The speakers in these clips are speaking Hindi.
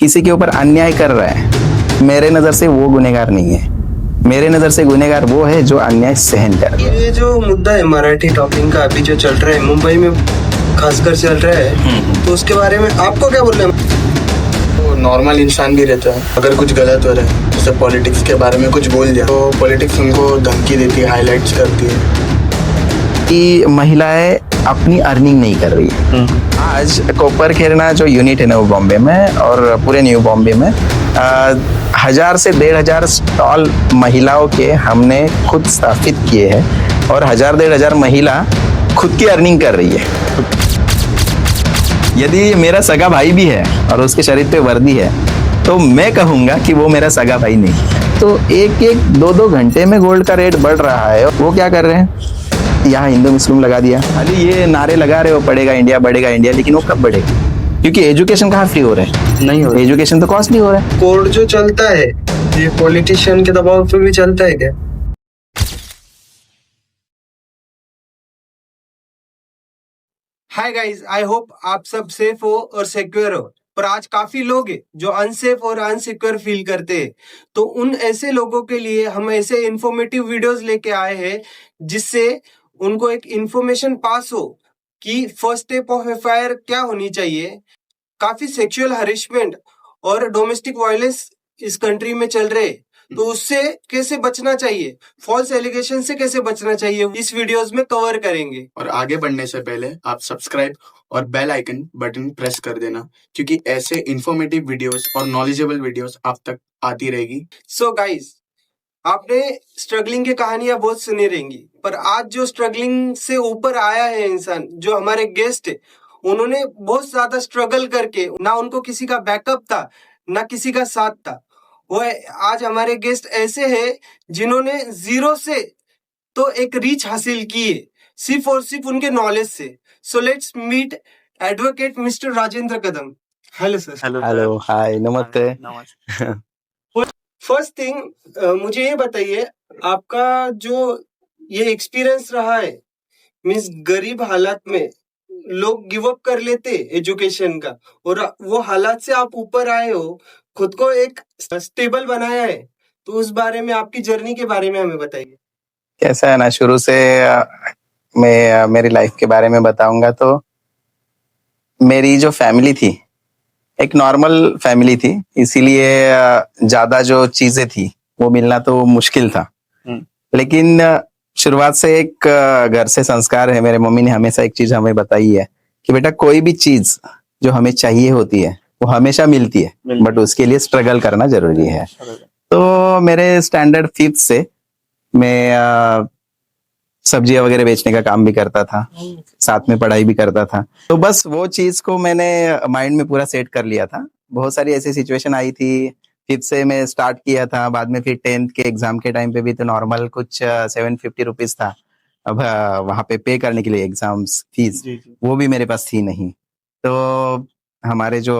किसी के ऊपर अन्याय कर रहा है, मेरे नजर से वो गुनहगार नहीं है। मेरे नजर से गुनहगार वो है जो अन्याय सहन कर रहा है। ये जो मुद्दा है मराठी टॉकिंग का अभी जो चल रहा है मुंबई में खासकर चल रहा है, तो उसके बारे में आपको क्या बोलना है? तो नॉर्मल इंसान भी रहता है, अगर कुछ गलत हो रहा है जैसे पॉलिटिक्स के बारे में कुछ बोल दिया तो पॉलिटिक्स उनको धमकी देती है, हाईलाइट्स करती है कि महिलाएं अपनी अर्निंग नहीं कर रही है। आज कॉपर खेरना जो यूनिट है ना वो बॉम्बे में और पूरे न्यू बॉम्बे में 1000 से 1500 स्टॉल महिलाओं के हमने खुद स्थापित किए हैं और 1000-1500 महिला खुद की अर्निंग कर रही है। यदि मेरा सगा भाई भी है और उसके शरीर पे वर्दी है तो मैं कहूंगा कि वो मेरा सगा भाई नहीं। तो 1-2 घंटे में गोल्ड का रेट बढ़ रहा है, वो क्या कर रहे हैं, यहाँ हिंदू मुस्लिम लगा दिया। खाली ये नारे लगा रहे हो बढ़ेगा इंडिया, लेकिन वो कब बढ़ेगा? क्योंकि एजुकेशन कहाँ फ्री हो रहा है? नहीं हो रहा। एजुकेशन तो कॉस्टली हो रहा है। कोड जो चलता है ये पॉलिटिशियन के दबाव पे भी चलता है क्या? हाय गाइस, आई होप आप सब सेफ हो और सिक्योर हो। पर आज काफी लोग हैं जो अनसेफ और अनसिक्योर फील करते हैं, तो उन ऐसे लोगों के लिए हम ऐसे इंफॉर्मेटिव वीडियोस लेके आए हैं जिससे उनको एक इंफॉर्मेशन पास हो कि फर्स्ट स्टेप ऑफ एफआईआर क्या होनी चाहिए। काफी सेक्सुअल हरेसमेंट और डोमेस्टिक वायलेंस इस कंट्री में चल रहे, तो उससे कैसे बचना चाहिए, फॉल्स एलिगेशन से कैसे बचना चाहिए, इस वीडियोस में कवर करेंगे। और आगे बढ़ने से पहले आप सब्सक्राइब और बेल आइकन बटन प्रेस कर देना, क्योंकि ऐसे इंफॉर्मेटिव वीडियोस और नॉलेजेबल वीडियोस आप तक आती रहेगी। सो गाइस, आपने स्ट्रगलिंग की कहानियां बहुत सुनी रहेंगी, पर आज जो स्ट्रगलिंग से ऊपर आया है इंसान, जो हमारे गेस्ट है, उन्होंने बहुत ज्यादा स्ट्रगल करके, ना उनको किसी का बैकअप था ना किसी का साथ था। वो आज हमारे गेस्ट ऐसे हैं जिन्होंने जीरो से तो एक रीच हासिल की है, सिर्फ और सिर्फ उनके नॉलेज से। So let's meet advocate mister Rajendra Kadam. Hello sir. Hello, hi, नमस्ते। फर्स्ट थिंग, मुझे ये बताइए, आपका जो ये एक्सपीरियंस रहा है, मीन्स गरीब हालात में लोग गिव अप कर लेते एजुकेशन का, और वो हालात से आप ऊपर आए हो, खुद को एक स्टेबल बनाया है, तो उस बारे में, आपकी जर्नी के बारे में हमें बताइए। कैसा है ना, शुरू से मैं मेरी लाइफ के बारे में बताऊंगा तो मेरी जो फैमिली थी एक नॉर्मल फैमिली थी, इसीलिए ज्यादा जो चीजें थी वो मिलना तो मुश्किल था। लेकिन शुरुआत से एक घर से संस्कार है, मेरे मम्मी ने हमेशा एक चीज हमें बताई है कि बेटा कोई भी चीज जो हमें चाहिए होती है वो हमेशा मिलती है, बट उसके लिए स्ट्रगल करना जरूरी है। तो मेरे स्टैंडर्ड 5th से मैं सब्जियां वगैरह बेचने का काम भी करता था, साथ में पढ़ाई भी करता था। तो बस वो चीज को मैंने माइंड में पूरा सेट कर लिया था। बहुत सारी ऐसी सिचुएशन आई थी, 5th से मैं स्टार्ट किया था, बाद में फिर 10th के एग्जाम के टाइम पे भी तो नॉर्मल कुछ 750 रुपीज था। अब वहां पे पे करने के लिए एग्जाम्स फीस, वो भी मेरे पास थी नहीं। तो हमारे जो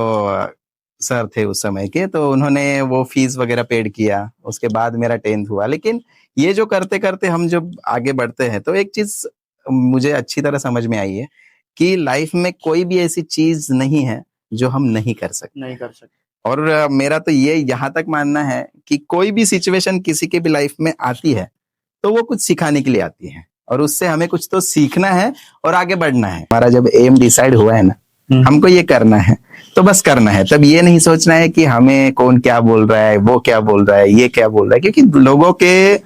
सर थे उस समय के, तो उन्होंने वो फीस वगैरह पेड किया। उसके बाद मेरा 10th हुआ। लेकिन ये जो करते करते हम जब आगे बढ़ते हैं तो एक चीज मुझे अच्छी तरह समझ में आई है कि लाइफ में कोई भी ऐसी चीज नहीं है जो हम नहीं कर सकते। और मेरा तो ये यहाँ तक मानना है कि कोई भी सिचुएशन किसी के भी लाइफ में आती है तो वो कुछ सिखाने के लिए आती है, और उससे हमें कुछ तो सीखना है और आगे बढ़ना है। हमारा जब एम डिसाइड हुआ है ना, हमको ये करना है तो बस करना है। तब ये नहीं सोचना है कि हमें कौन क्या बोल रहा है, वो क्या बोल रहा है, ये क्या बोल रहा है, क्योंकि लोगों के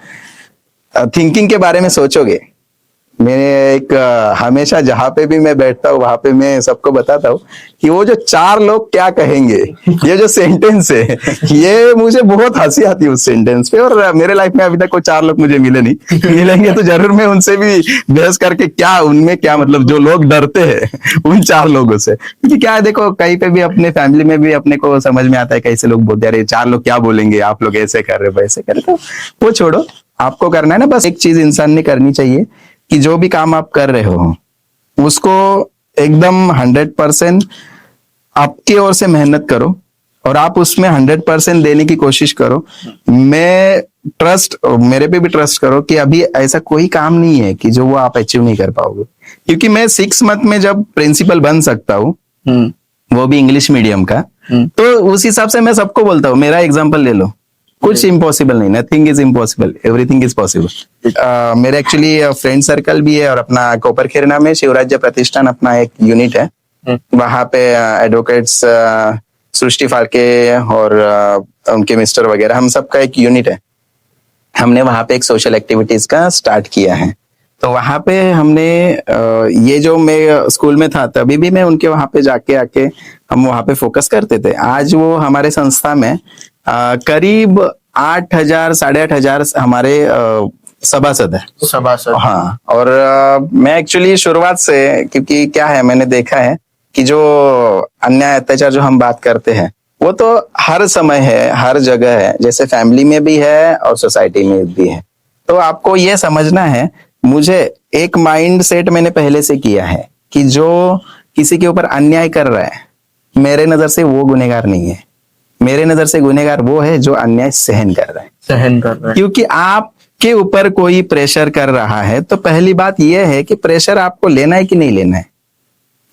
थिंकिंग के बारे में सोचोगे। मेरे एक हमेशा जहां पे भी मैं बैठता हूँ वहां पे मैं सबको बताता हूँ कि वो जो 4 लोग क्या कहेंगे, ये जो सेंटेंस है, ये मुझे बहुत हंसी आती है उस सेंटेंस पे। और मेरे लाइफ में अभी तक कोई 4 लोग मुझे मिले नहीं, मिलेंगे तो जरूर मैं उनसे भी बहस करके क्या उनमें क्या मतलब, जो लोग डरते हैं उन 4 लोगों से। क्योंकि क्या है, देखो कहीं पे भी अपने फैमिली में भी अपने को समझ में आता है कैसे लोग बोलते हैं, अरे 4 लोग क्या बोलेंगे, आप लोग ऐसे कर रहे वैसे कर रहे। तो वो छोड़ो, आपको करना है ना, बस एक चीज इंसान ने करनी चाहिए कि जो भी काम आप कर रहे हो उसको एकदम 100% आपकी ओर से मेहनत करो और आप उसमें 100% देने की कोशिश करो। मेरे पे भी ट्रस्ट करो कि अभी ऐसा कोई काम नहीं है कि जो वो आप अचीव नहीं कर पाओगे। क्योंकि मैं 6 मंथ में जब प्रिंसिपल बन सकता हूँ, वो भी इंग्लिश मीडियम का, तो उस हिसाब से मैं सबको बोलता हूँ, मेरा एग्जाम्पल ले लो, कुछ इम्पॉसिबल नहीं, nothing is impossible, everything is possible. मेरे एक्चुअली फ्रेंड सर्कल भी है, और अपना कोपरखेरना में शिवराज्य प्रतिष्ठान अपना एक यूनिट है, वहां पे एडवोकेट्स सृष्टि फाल्के और उनके मिस्टर वगैरह, हम सबका एक यूनिट है। हमने वहां पे एक सोशल एक्टिविटीज का स्टार्ट किया है। तो वहां पे हमने ये जो मैं स्कूल में था तभी भी मैं उनके वहां पे जाके आके हम वहां पे फोकस करते थे। आज वो हमारे संस्था में करीब 8,000 8,500 हमारे सभासद है। सभासद। हाँ, और मैं एक्चुअली शुरुआत से, क्योंकि क्या है मैंने देखा है कि जो अन्याय अत्याचार जो हम बात करते हैं वो तो हर समय है, हर जगह है, जैसे फैमिली में भी है और सोसाइटी में भी है। तो आपको ये समझना है, मुझे एक माइंड सेट मैंने पहले से किया है कि जो किसी के ऊपर अन्याय कर रहा है, मेरे नजर से वो गुनहगार नहीं है। मेरे नजर से गुनहगार वो है जो अन्याय सहन कर रहा है। क्योंकि आपके ऊपर कोई प्रेशर कर रहा है तो पहली बात यह है कि प्रेशर आपको लेना है कि नहीं लेना है।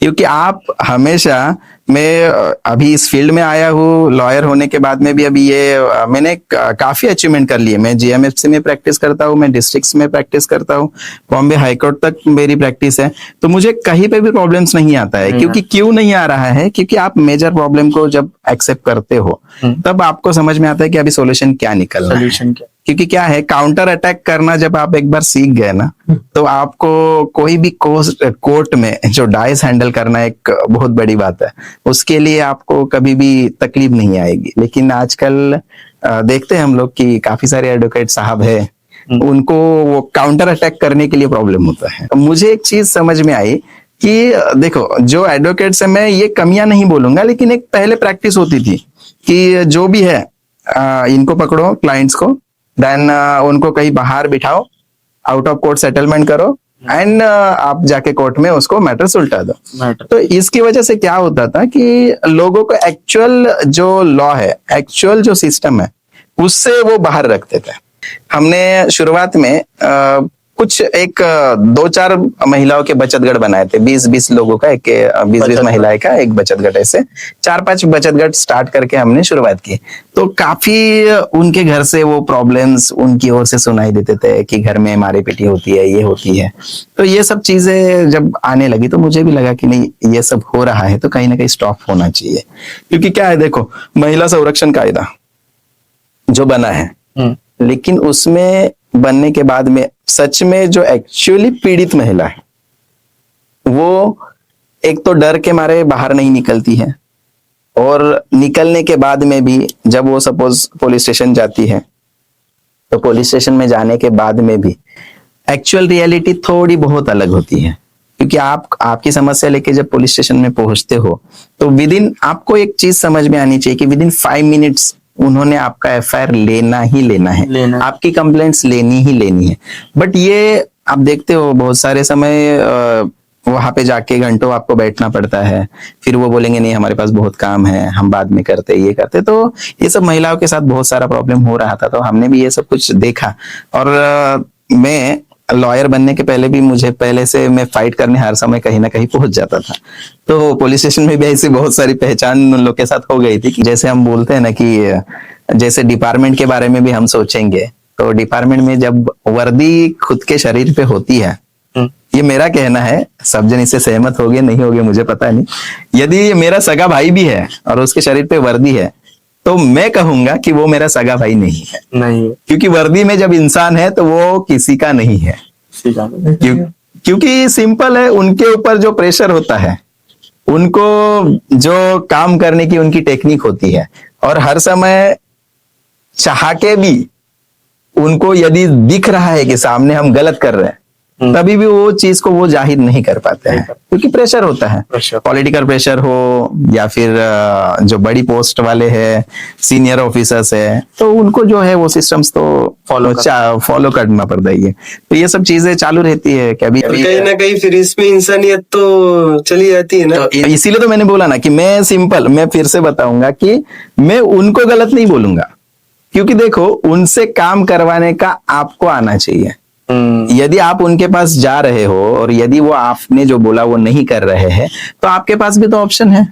क्योंकि आप हमेशा, मैं अभी इस फील्ड में आया हूँ लॉयर होने के बाद में भी, अभी ये मैंने काफी अचीवमेंट कर लिए। मैं जीएमएफसी में प्रैक्टिस करता हूँ, मैं डिस्ट्रिक्ट्स में प्रैक्टिस करता हूँ, बॉम्बे हाईकोर्ट तक मेरी प्रैक्टिस है। तो मुझे कहीं पे भी प्रॉब्लम्स नहीं आता है। क्योंकि क्यों नहीं आ रहा है? क्योंकि आप मेजर प्रॉब्लम को जब एक्सेप्ट करते हो तब आपको समझ में आता है कि अभी सोल्यूशन क्या निकलना है। क्योंकि क्या है, काउंटर अटैक करना जब आप एक बार सीख गए ना, तो आपको कोई भी कोर्ट में जो डाइस हैंडल करना एक बहुत बड़ी बात है, उसके लिए आपको कभी भी तकलीफ नहीं आएगी। लेकिन आजकल देखते हैं हम लोग कि काफी सारे एडवोकेट साहब है, उनको वो काउंटर अटैक करने के लिए प्रॉब्लम होता है। मुझे एक चीज समझ में आई कि देखो, जो एडवोकेट्स है, मैं ये कमियां नहीं बोलूंगा, लेकिन एक पहले प्रैक्टिस होती थी कि जो भी है इनको पकड़ो, क्लाइंट्स को, देन उनको कहीं बाहर बिठाओ, आउट ऑफ कोर्ट सेटलमेंट करो, एंड आप जाके कोर्ट में उसको मैटर सुलटा दो। तो इसकी वजह से क्या होता था कि लोगों को एक्चुअल जो लॉ है, एक्चुअल जो सिस्टम है, उससे वो बाहर रखते थे। हमने शुरुआत में कुछ एक 2-4 महिलाओं के बचत गढ़ बनाए थे, 20-20 लोगों का, एक 20-20 महिलाएं का एक बचत गढ़, ऐसे 4-5 बचत गढ़ स्टार्ट करके हमने शुरुआत की। तो काफी उनके घर से वो प्रॉब्लम्स उनकी ओर से सुनाई देते थे कि घर में मारी पीटी होती है, ये होती है। तो ये सब चीजें जब आने लगी तो मुझे भी लगा कि नहीं, ये सब हो रहा है तो कहीं ना कहीं स्टॉप होना चाहिए। क्योंकि क्या है, देखो, महिला संरक्षण कायदा जो बना है, लेकिन उसमें बनने के बाद में सच में जो एक्चुअली पीड़ित महिला है, वो एक तो डर के मारे बाहर नहीं निकलती है, और निकलने के बाद में भी जब वो सपोज पुलिस स्टेशन जाती है, तो पुलिस स्टेशन में जाने के बाद में भी एक्चुअल रियलिटी थोड़ी बहुत अलग होती है। क्योंकि आपकी समस्या लेके जब पुलिस स्टेशन में पहुंचते हो तो विदिन, आपको एक चीज समझ में आनी चाहिए कि विदिन 5 मिनट्स उन्होंने आपका एफआईआर लेना ही लेना है, आपकी कंप्लेंट्स लेनी ही लेनी है। बट ये आप देखते हो बहुत सारे समय वहां पे जाके घंटों आपको बैठना पड़ता है, फिर वो बोलेंगे नहीं हमारे पास बहुत काम है, हम बाद में करते, ये करते। तो ये सब महिलाओं के साथ बहुत सारा प्रॉब्लम हो रहा था। तो हमने भी ये सब कुछ देखा, और मैं लॉयर बनने के पहले भी, मुझे पहले से मैं फाइट करने हर समय कहीं ना कहीं पहुंच जाता था। तो पुलिस स्टेशन में भी ऐसी बहुत सारी पहचान उन लोग के साथ हो गई थी कि जैसे हम बोलते हैं ना कि जैसे डिपार्टमेंट के बारे में भी हम सोचेंगे, तो डिपार्टमेंट में जब वर्दी खुद के शरीर पे होती है, ये मेरा कहना है, सब जन इससे सहमत होंगे नहीं होंगे मुझे पता नहीं, यदि मेरा सगा भाई भी है और उसके शरीर पे वर्दी है, तो मैं कहूंगा कि वो मेरा सगा भाई नहीं है। क्योंकि वर्दी में जब इंसान है तो वो किसी का नहीं है। क्योंकि सिंपल है, उनके ऊपर जो प्रेशर होता है, उनको जो काम करने की उनकी टेक्निक होती है, और हर समय चाह के भी उनको यदि दिख रहा है कि सामने हम गलत कर रहे हैं, तभी भी वो चीज को वो जाहिर नहीं कर पाते हैं। क्योंकि प्रेशर होता है, पॉलिटिकल प्रेशर हो या फिर जो बड़ी पोस्ट वाले हैं, सीनियर ऑफिसर्स है, तो उनको जो है वो सिस्टम्स तो फॉलो करना पड़ता है। तो ये सब चीजें चालू रहती है। कभी कहीं ना कहीं फिर इसमें इंसानियत तो चली जाती है ना। तो इसीलिए तो मैंने बोला ना कि मैं फिर से बताऊंगा कि मैं उनको गलत नहीं बोलूंगा, क्योंकि देखो, उनसे काम करवाने का आपको आना चाहिए। यदि आप उनके पास जा रहे हो और यदि वो आपने जो बोला वो नहीं कर रहे हैं, तो आपके पास भी तो ऑप्शन है।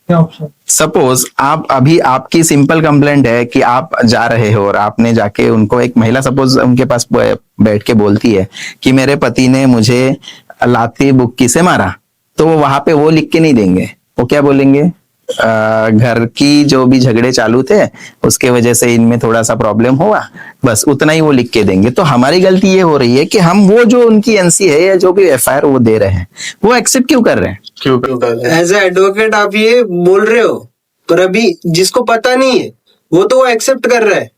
क्या ऑप्शन? सपोज आप अभी आपकी सिंपल कंप्लेंट है कि आप जा रहे हो और आपने जाके उनको, एक महिला सपोज उनके पास बैठ के बोलती है कि मेरे पति ने मुझे लाती बुक्की से मारा, तो वो वहां पे वो लिख के नहीं देंगे। वो क्या बोलेंगे, घर की जो भी झगड़े चालू थे उसके वजह से इनमें थोड़ा सा प्रॉब्लम हुआ, बस उतना ही वो लिख के देंगे। तो हमारी गलती ये हो रही है कि हम वो जो उनकी एनसी है या जो भी एफआईआर वो दे रहे हैं वो एक्सेप्ट क्यों कर रहे हैं? क्यों कर रहे हैं? एज ए एडवोकेट आप ये बोल रहे हो, पर अभी जिसको पता नहीं है वो तो वो एक्सेप्ट कर रहा है,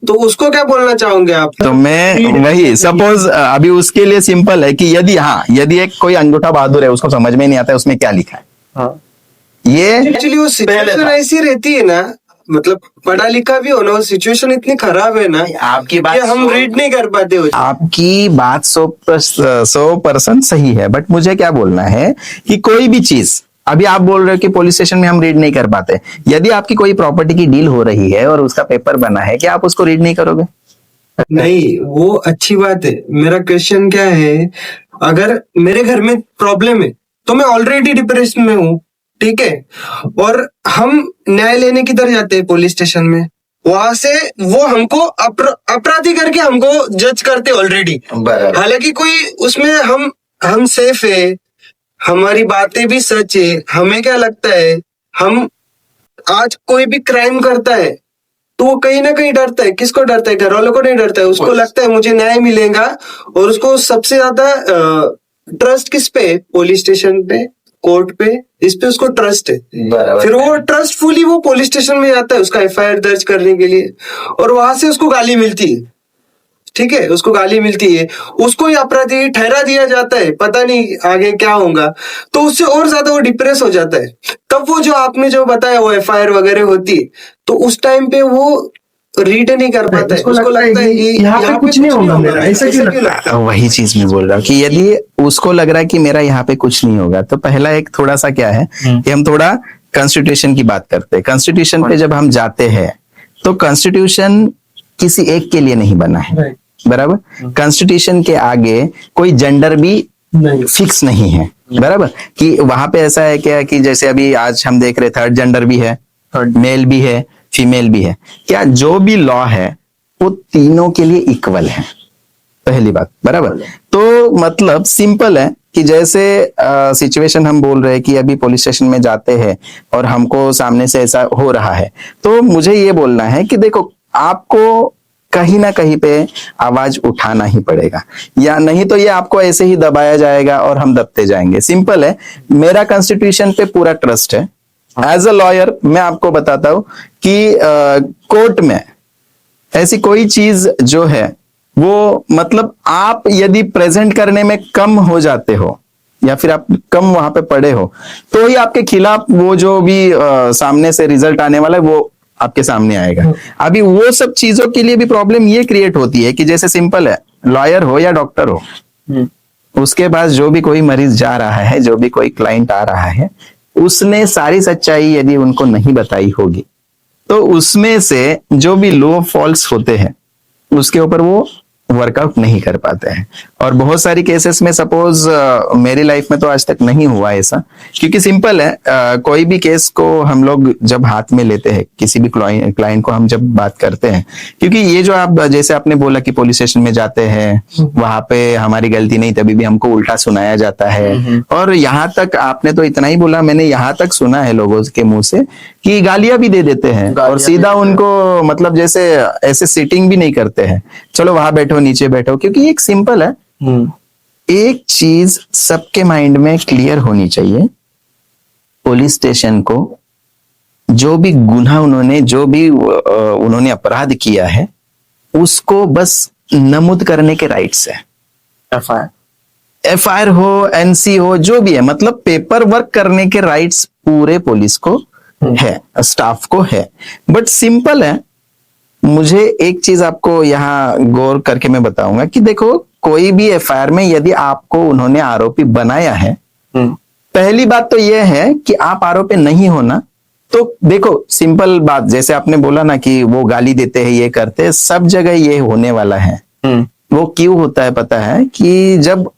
तो उसको क्या बोलना चाहोगे आप? तो मैं वही सपोज अभी उसके लिए सिंपल है कि यदि एक कोई अंगूठा बहादुर है, उसको समझ में नहीं आता है उसमें क्या लिखा है, हाँ। ये एक्चुअली वो सिचुएशन ऐसी रहती है ना, मतलब पढ़ा लिखा भी हो ना, वो सिचुएशन इतनी खराब है ना आपकी कि हम रीड नहीं कर पाते हो। आपकी बात 100% सही है, बट मुझे क्या बोलना है कि कोई भी चीज, अभी आप बोल रहे हो कि पुलिस स्टेशन में हम रीड नहीं कर पाते, यदि आपकी कोई प्रॉपर्टी की डील हो रही है और उसका पेपर बना है, क्या आप उसको रीड नहीं करोगे? नहीं, वो अच्छी बात है। मेरा क्वेश्चन क्या है, अगर मेरे घर में प्रॉब्लम है तो मैं ऑलरेडी डिप्रेशन में हूँ, ठीक है, और हम न्याय लेने किधर जाते हैं? पुलिस स्टेशन में। वहां से वो हमको अपराधी करके हमको जज करते ऑलरेडी। हालांकि कोई उसमें हम सेफ है, हमारी बातें भी सच है। हमें क्या लगता है, हम आज कोई भी क्राइम करता है तो वो कहीं ना कहीं डरता है। किसको डरता है? घर वालों को नहीं डरता है, उसको लगता है मुझे न्याय मिलेगा। और उसको सबसे ज्यादा ट्रस्ट किस पे? पुलिस स्टेशन पे, कोर्ट पे, इस पे उसको ट्रस्ट है। फिर वो ट्रस्टफुली वो पुलिस स्टेशन में जाता है उसका एफआईआर दर्ज करने के लिए, और वहां से उसको गाली मिलती है, ठीक है, उसको गाली मिलती है, उसको ही अपराधी ठहरा दिया जाता है, पता नहीं आगे क्या होगा, तो उससे और ज्यादा वो डिप्रेस हो जाता है। तब वो जो आपने जो बताया वो एफआईआर वगैरह होती है, तो उस टाइम पे वो रीड नहीं कर पाता है, उसको लगता है कि यहाँ पे कुछ नहीं होगा मेरा, ऐसा क्यों लगता है? वही चीज मैं बोल रहा हूँ कि यदि उसको लग रहा है कि मेरा यहाँ पे कुछ नहीं होगा, तो पहला एक थोड़ा सा क्या है कि हम थोड़ा कॉन्स्टिट्यूशन की बात करते हैं। कॉन्स्टिट्यूशन पे जब हम जाते हैं तो कॉन्स्टिट्यूशन किसी एक के लिए नहीं बना है, बराबर। कॉन्स्टिट्यूशन के आगे कोई जेंडर भी फिक्स नहीं है, बराबर। कि वहां पे ऐसा है क्या कि जैसे अभी आज हम देख रहे थर्ड जेंडर भी है, मेल भी है, फीमेल भी है। क्या जो भी लॉ है वो तीनों के लिए इक्वल है, पहली बात, बराबर। तो मतलब सिंपल है कि जैसे सिचुएशन हम बोल रहे हैं कि अभी पुलिस स्टेशन में जाते हैं और हमको सामने से ऐसा हो रहा है, तो मुझे ये बोलना है कि देखो आपको कहीं ना कहीं पे आवाज उठाना ही पड़ेगा, या नहीं तो ये आपको ऐसे ही दबाया जाएगा और हम दबते जाएंगे। सिंपल है, मेरा कॉन्स्टिट्यूशन पे पूरा ट्रस्ट है। एज अ लॉयर मैं आपको बताता हूं कि कोर्ट में ऐसी कोई चीज जो है वो, मतलब आप यदि प्रेजेंट करने में कम हो जाते हो या फिर आप कम वहां पे पड़े हो, तो ही आपके खिलाफ वो जो भी सामने से रिजल्ट आने वाला है वो आपके सामने आएगा। अभी वो सब चीजों के लिए भी प्रॉब्लम ये क्रिएट होती है कि जैसे सिंपल है, लॉयर हो या डॉक्टर हो, उसके पास जो भी कोई मरीज जा रहा है, जो भी कोई क्लाइंट आ रहा है, उसने सारी सच्चाई यदि उनको नहीं बताई होगी तो उसमें से जो भी लो फॉल्स होते हैं उसके ऊपर वो वर्कआउट नहीं कर पाते हैं। और बहुत सारी केसेस में, सपोज मेरी लाइफ में तो आज तक नहीं हुआ ऐसा, क्योंकि सिंपल है, कोई भी केस को हम लोग जब हाथ में लेते हैं, किसी भी क्लाइंट को हम जब बात करते हैं, क्योंकि ये जो आप जैसे आपने बोला कि पुलिस स्टेशन में जाते हैं, वहां पे हमारी गलती नहीं, तभी भी हमको उल्टा सुनाया जाता है। और यहाँ तक आपने तो इतना ही बोला, मैंने यहाँ तक सुना है लोगों के मुंह से कि गालियां भी दे देते हैं और सीधा उनको, मतलब जैसे ऐसे सिटिंग भी नहीं करते हैं, चलो वहां बैठो, नीचे बैठो। क्योंकि एक सिंपल है, एक चीज सबके माइंड में क्लियर होनी चाहिए, पुलिस स्टेशन को जो भी गुनाह उन्होंने, जो भी उन्होंने अपराध किया है, उसको बस नमूद करने के राइट्स है। एफआईआर हो, एनसी हो, जो भी है, मतलब पेपर वर्क करने के राइट्स पूरे पुलिस को है, स्टाफ को है। बट सिंपल है, मुझे एक चीज आपको यहाँ गौर करके मैं बताऊंगा कि देखो, कोई भी एफआईआर में यदि आपको उन्होंने आरोपी बनाया है, पहली बात तो यह है कि आप आरोपी नहीं होना। तो देखो सिंपल बात, जैसे आपने बोला ना कि वो गाली देते हैं, ये करते हैं, सब जगह ये होने वाला है। वो क्यों होता है पता है? कि जब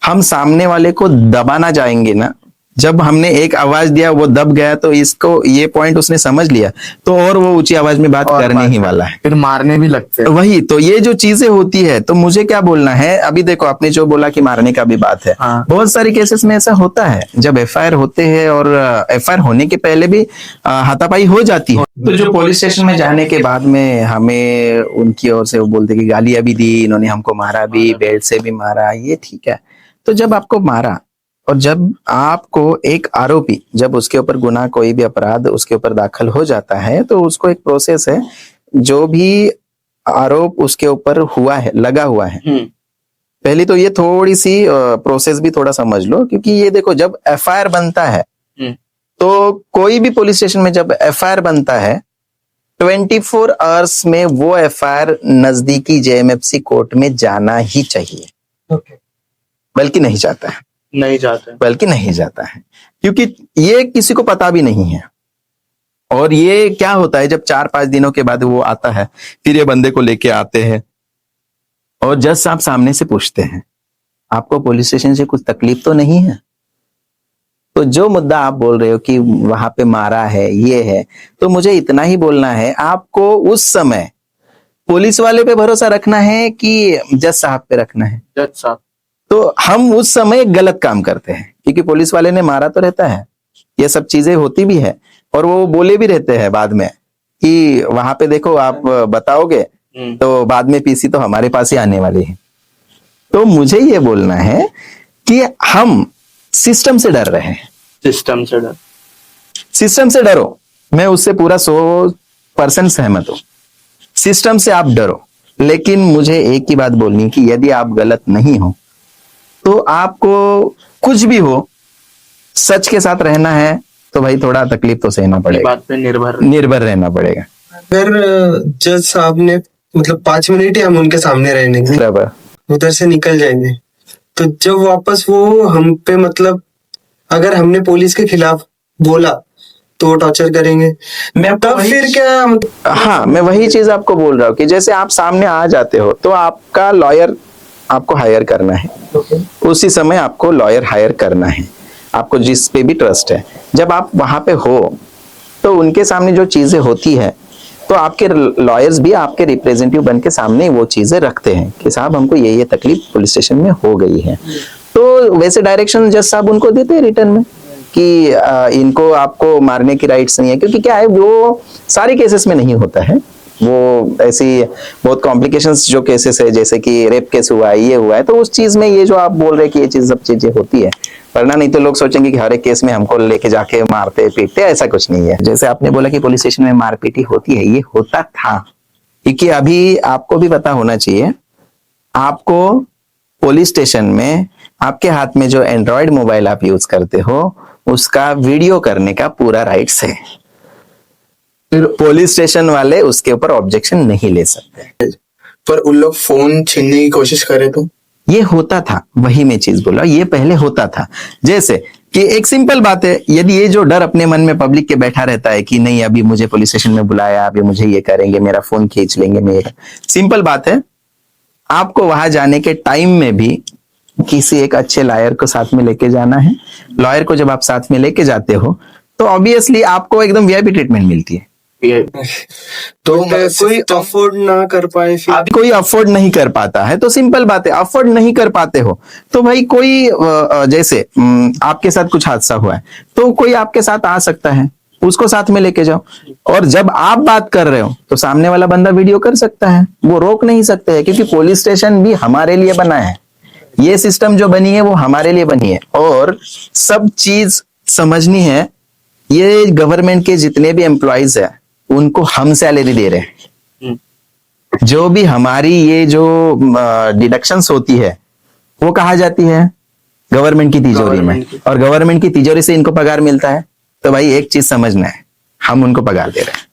हम सामने वाले को दबाना जाएंगे ना, जब हमने एक आवाज दिया वो दब गया, तो इसको ये पॉइंट उसने समझ लिया, तो और वो ऊंची आवाज में बात और करने बात ही वाला है। फिर मारने भी लगते हैं। वही तो, ये जो चीजें होती है, तो मुझे क्या बोलना है, अभी देखो आपने जो बोला कि मारने का भी बात है, हाँ। बहुत सारी केसेस में ऐसा होता है, जब एफआईआर होते हैं और एफआईआर होने के पहले भी हाथापाई हो जाती है। तो जो पुलिस स्टेशन में जाने के बाद में हमें उनकी ओर से वो बोलते कि गालियां भी दी, इन्होंने हमको मारा भी, बेल्ट से भी मारा, ये ठीक है। तो जब आपको मारा और जब आपको एक आरोपी, जब उसके ऊपर गुनाह, कोई भी अपराध उसके ऊपर दाखिल हो जाता है, तो उसको एक प्रोसेस है, जो भी आरोप उसके ऊपर हुआ है, लगा हुआ है, पहली तो ये थोड़ी सी प्रोसेस भी थोड़ा समझ लो, क्योंकि ये देखो जब एफआईआर बनता है, तो कोई भी पुलिस स्टेशन में जब एफआईआर बनता है, 24 आवर्स में वो एफआईआर नजदीकी जेएमएफसी कोर्ट में जाना ही चाहिए। बल्कि नहीं जाता है, बल्कि नहीं जाता है, क्योंकि ये किसी को पता भी नहीं है। और ये क्या होता है, जब 4-5 दिनों के बाद वो आता है, फिर ये बंदे को लेके आते हैं और जज साहब सामने से पूछते हैं, आपको पुलिस स्टेशन से कुछ तकलीफ तो नहीं है? तो जो मुद्दा आप बोल रहे हो कि वहां पे मारा है, ये है, तो मुझे इतना ही बोलना है, आपको उस समय पुलिस वाले पे भरोसा रखना है कि जज साहब पे रखना है? जज साहब। तो हम उस समय गलत काम करते हैं, क्योंकि पुलिस वाले ने मारा तो रहता है, ये सब चीजें होती भी है, और वो बोले भी रहते हैं बाद में कि वहां पे देखो आप बताओगे तो बाद में पीसी तो हमारे पास ही आने वाली है। तो मुझे ये बोलना है कि हम सिस्टम से डर रहे हैं। सिस्टम से डरो, मैं उससे पूरा 100% सहमत हूं। सिस्टम से आप डरो, लेकिन मुझे एक ही बात बोलनी कि यदि आप गलत नहीं हो, तो आपको कुछ भी हो, सच के साथ रहना है, तो भाई थोड़ा तकलीफ तो सहना पड़ेगा, बात पे निर्भर रहना पड़ेगा। अगर जज साहब ने मतलब 5 मिनट ही हम उनके सामने रहने के, बराबर, उधर से निकल जाएंगे, तो जब वापस वो हम पे मतलब अगर हमने पुलिस के खिलाफ बोला तो वो टॉर्चर करेंगे, मैं तब फिर क्या? हाँ, मैं वही चीज आपको बोल रहा हूँ कि जैसे आप सामने आ जाते हो, तो आपका लॉयर आपको हायर करना है, उसी समय आपको लॉयर हायर करना है, आपको जिस पे भी ट्रस्ट है। जब आप वहां पे हो, तो उनके सामने जो चीजें होती है, तो आपके लॉयर्स भी आपके रिप्रेजेंटेटिव बन के सामने वो चीजें रखते हैं कि साहब हमको ये तकलीफ पुलिस स्टेशन में हो गई है। तो वैसे डायरेक्शन जज साहब उनको देते हैं रिटर्न में कि इनको आपको मारने की राइट्स नहीं है, क्योंकि क्या है, वो सारे केसेस में नहीं होता है, वो ऐसी बहुत कॉम्प्लिकेशंस जो केसेस है, जैसे कि रेप केस हुआ है, ये हुआ है, तो उस चीज में ये जो आप बोल रहे हैं कि ये चीज सब चीजें होती है, वरना नहीं तो लोग सोचेंगे कि हर एक केस में हमको लेके जाके मारते पीटते, ऐसा कुछ नहीं है। जैसे आपने बोला कि पुलिस स्टेशन में मारपीटी होती है, ये होता था, क्योंकि अभी आपको भी पता होना चाहिए, आपको पुलिस स्टेशन में आपके हाथ में जो एंड्रॉयड मोबाइल आप यूज करते हो, उसका वीडियो करने का पूरा राइट्स है। फिर पुलिस स्टेशन वाले उसके ऊपर ऑब्जेक्शन नहीं ले सकते। पर उन लोग फोन छीनने की कोशिश करे तो? ये होता था, वही मैं चीज बोला, ये पहले होता था। जैसे कि एक सिंपल बात है, यदि ये जो डर अपने मन में पब्लिक के बैठा रहता है कि नहीं अभी मुझे पुलिस स्टेशन में बुलाया, अभी मुझे ये करेंगे, मेरा फोन खींच लेंगे, मेरा सिंपल बात है, आपको वहां जाने के टाइम में भी किसी एक अच्छे लॉयर को साथ में लेके जाना है। लॉयर को जब आप साथ में लेके जाते हो, तो ऑब्वियसली आपको एकदम वीआईपी ट्रीटमेंट मिलती है। तो कोई अफोर्ड ना कर पाए, फिर आप कोई अफोर्ड नहीं कर पाता है, तो सिंपल बात है, अफोर्ड नहीं कर पाते हो तो भाई कोई जैसे आपके साथ कुछ हादसा हुआ है, तो कोई आपके साथ आ सकता है, उसको साथ में लेके जाओ। और जब आप बात कर रहे हो, तो सामने वाला बंदा वीडियो कर सकता है, वो रोक नहीं सकते हैं, क्योंकि पुलिस स्टेशन भी हमारे लिए बना है, ये सिस्टम जो बनी है वो हमारे लिए बनी है। और सब चीज समझनी है, ये गवर्नमेंट के जितने भी एम्प्लॉइज है, उनको हम सैलरी दे रहे हैं, जो भी हमारी ये जो डिडक्शंस होती है, वो कहाँ जाती है? गवर्नमेंट की तिजोरी में, और गवर्नमेंट की तिजोरी से इनको पगार मिलता है। तो भाई एक चीज समझना है, हम उनको पगार दे रहे हैं,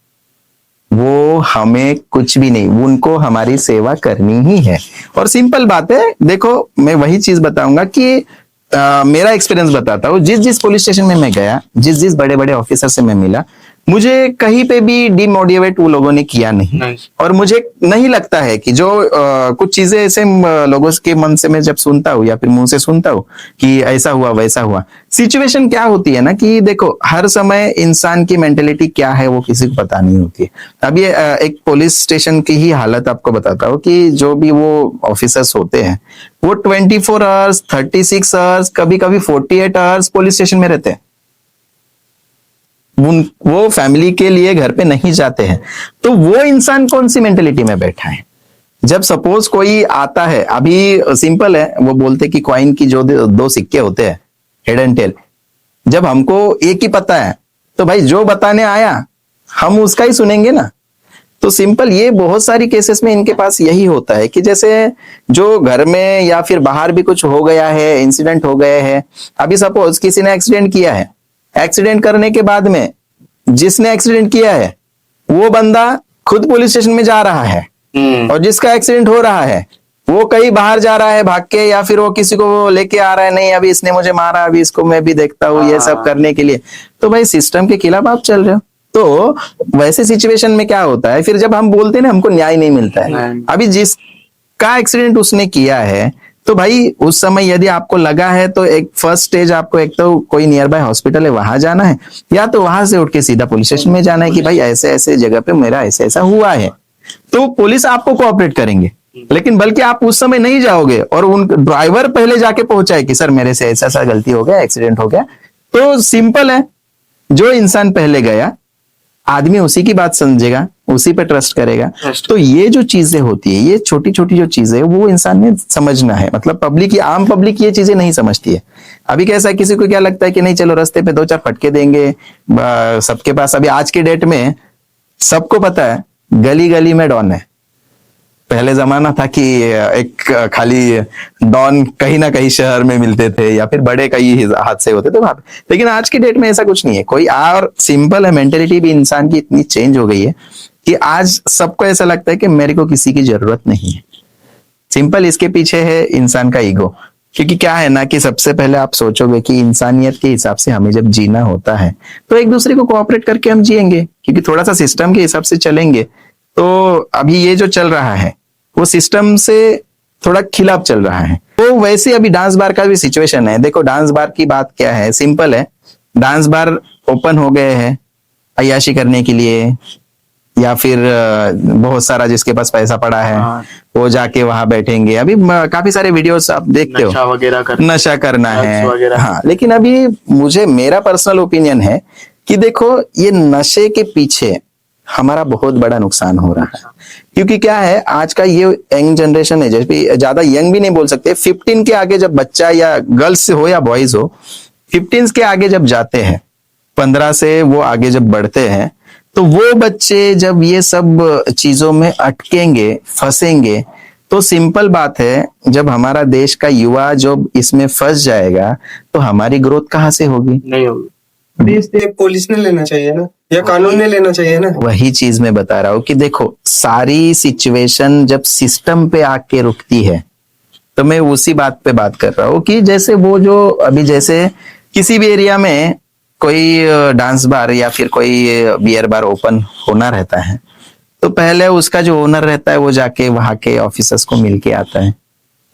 वो हमें कुछ भी नहीं, उनको हमारी सेवा करनी ही है। और सिंपल बात है, देखो मैं वही चीज बताऊंगा कि मेरा एक्सपीरियंस बताता हूँ, जिस पुलिस स्टेशन में मैं गया, जिस बड़े बड़े ऑफिसर से मैं मिला, मुझे कहीं पे भी डिमोटिवेट वो लोगों ने किया नहीं। और मुझे नहीं लगता है कि जो कुछ चीजें ऐसे लोगों के मन से मैं जब सुनता हूँ या फिर मुंह से सुनता हूँ कि ऐसा हुआ वैसा हुआ, सिचुएशन क्या होती है ना कि देखो हर समय इंसान की मेंटेलिटी क्या है वो किसी को पता नहीं होती है। अभी एक पुलिस स्टेशन की ही हालत आपको बताता हूँ कि जो भी वो ऑफिसर्स होते हैं वो 24 आवर्स 36 आवर्स कभी कभी 48 आवर्स पुलिस स्टेशन में रहते हैं। वो फैमिली के लिए घर पे नहीं जाते हैं। तो वो इंसान कौन सी मेंटेलिटी में बैठा है? जब सपोज कोई आता है, अभी सिंपल है, वो बोलते कि कॉइन की जो दो सिक्के होते हैं हेड एंड टेल, जब हमको एक ही पता है तो भाई जो बताने आया हम उसका ही सुनेंगे ना। तो सिंपल ये बहुत सारी केसेस में इनके पास यही होता है कि जैसे जो घर में या फिर बाहर भी कुछ हो गया है, इंसिडेंट हो गए हैं। अभी सपोज किसी ने एक्सीडेंट किया है, एक्सीडेंट करने के बाद में जिसने एक्सीडेंट किया है वो बंदा खुद पुलिस स्टेशन में जा रहा है और जिसका एक्सीडेंट हो रहा है वो कहीं बाहर जा रहा है भाग के, या फिर वो किसी को लेके आ रहा है, नहीं अभी इसने मुझे मारा अभी इसको मैं भी देखता हूँ, ये सब करने के लिए। तो भाई सिस्टम के खिलाफ आप चल रहे हो। तो वैसे सिचुएशन में क्या होता है, फिर जब हम बोलते हैं ना हमको न्याय नहीं मिलता है। अभी जिसका एक्सीडेंट उसने किया है तो भाई उस समय यदि आपको लगा है तो एक फर्स्ट स्टेज आपको एक तो कोई नियर बाय हॉस्पिटल है वहां जाना है, या तो वहां से उठ के सीधा पुलिस स्टेशन में जाना है कि भाई ऐसे ऐसे जगह पे मेरा ऐसे ऐसा हुआ है। तो पुलिस आपको कोऑपरेट करेंगे, लेकिन बल्कि आप उस समय नहीं जाओगे और उन ड्राइवर पहले जाके पहुंचाए कि सर मेरे से ऐसा ऐसा गलती हो गया, एक्सीडेंट हो गया। तो सिंपल है, जो इंसान पहले गया आदमी उसी की बात समझेगा, उसी पे ट्रस्ट करेगा। तो ये जो चीजें होती है, ये छोटी छोटी जो चीजें वो इंसान ने समझना है। मतलब पब्लिक, आम पब्लिक ये चीजें नहीं समझती है। अभी कैसा है, किसी को क्या लगता है कि नहीं चलो रास्ते पे 2-4 फटके देंगे, सबके पास अभी आज के डेट में सबको पता है गली गली में डॉन है। पहले जमाना था कि एक खाली डॉन कहीं ना कहीं शहर में मिलते थे या फिर बड़े कई हादसे होते थे वहां पे, लेकिन आज की डेट में ऐसा कुछ नहीं है कोई। और सिंपल है, मेंटेलिटी भी इंसान की इतनी चेंज हो गई है कि आज सबको ऐसा लगता है कि मेरे को किसी की जरूरत नहीं है। सिंपल इसके पीछे है इंसान का ईगो। क्योंकि क्या है ना कि सबसे पहले आप सोचोगे कि इंसानियत के हिसाब से हमें जब जीना होता है तो एक दूसरे को कोऑपरेट करके हम जिएंगे, क्योंकि थोड़ा सा सिस्टम के हिसाब से चलेंगे। तो अभी ये जो चल रहा है वो सिस्टम से थोड़ा खिलाफ चल रहा है। तो वैसे अभी डांस बार का भी सिचुएशन है। देखो डांस बार की बात क्या है, सिंपल है, डांस बार ओपन हो गए हैं अय्याशी करने के लिए, या फिर बहुत सारा जिसके पास पैसा पड़ा है वो जाके वहां बैठेंगे। अभी काफी सारे वीडियोस आप देखते हो, नशा करना है। हाँ, लेकिन अभी मुझे मेरा पर्सनल ओपिनियन है कि देखो ये नशे के पीछे हमारा बहुत बड़ा नुकसान हो रहा है। क्योंकि क्या है, आज का ये यंग जनरेशन है, जैसे ज्यादा यंग भी नहीं बोल सकते, 15 के आगे जब बच्चा या गर्ल्स हो या बॉयज हो, 15 के आगे जब जाते हैं, 15 से वो आगे जब बढ़ते हैं, तो वो बच्चे जब ये सब चीजों में अटकेंगे, फंसेंगे, तो सिंपल बात है जब हमारा देश का युवा जो इसमें फंस जाएगा तो हमारी ग्रोथ कहाँ से होगी? नहीं होगी। पुलिस ने लेना चाहिए ना, या कानून ने लेना चाहिए ना। वही चीज मैं बता रहा हूँ कि देखो सारी सिचुएशन जब सिस्टम पे आके रुकती है, तो मैं उसी बात पे बात कर रहा हूँ कि जैसे वो जो अभी जैसे किसी भी एरिया में कोई डांस बार या फिर कोई बियर बार ओपन होना रहता है, तो पहले उसका जो ओनर रहता है वो जाके वहां के ऑफिसर्स को मिल के आता है,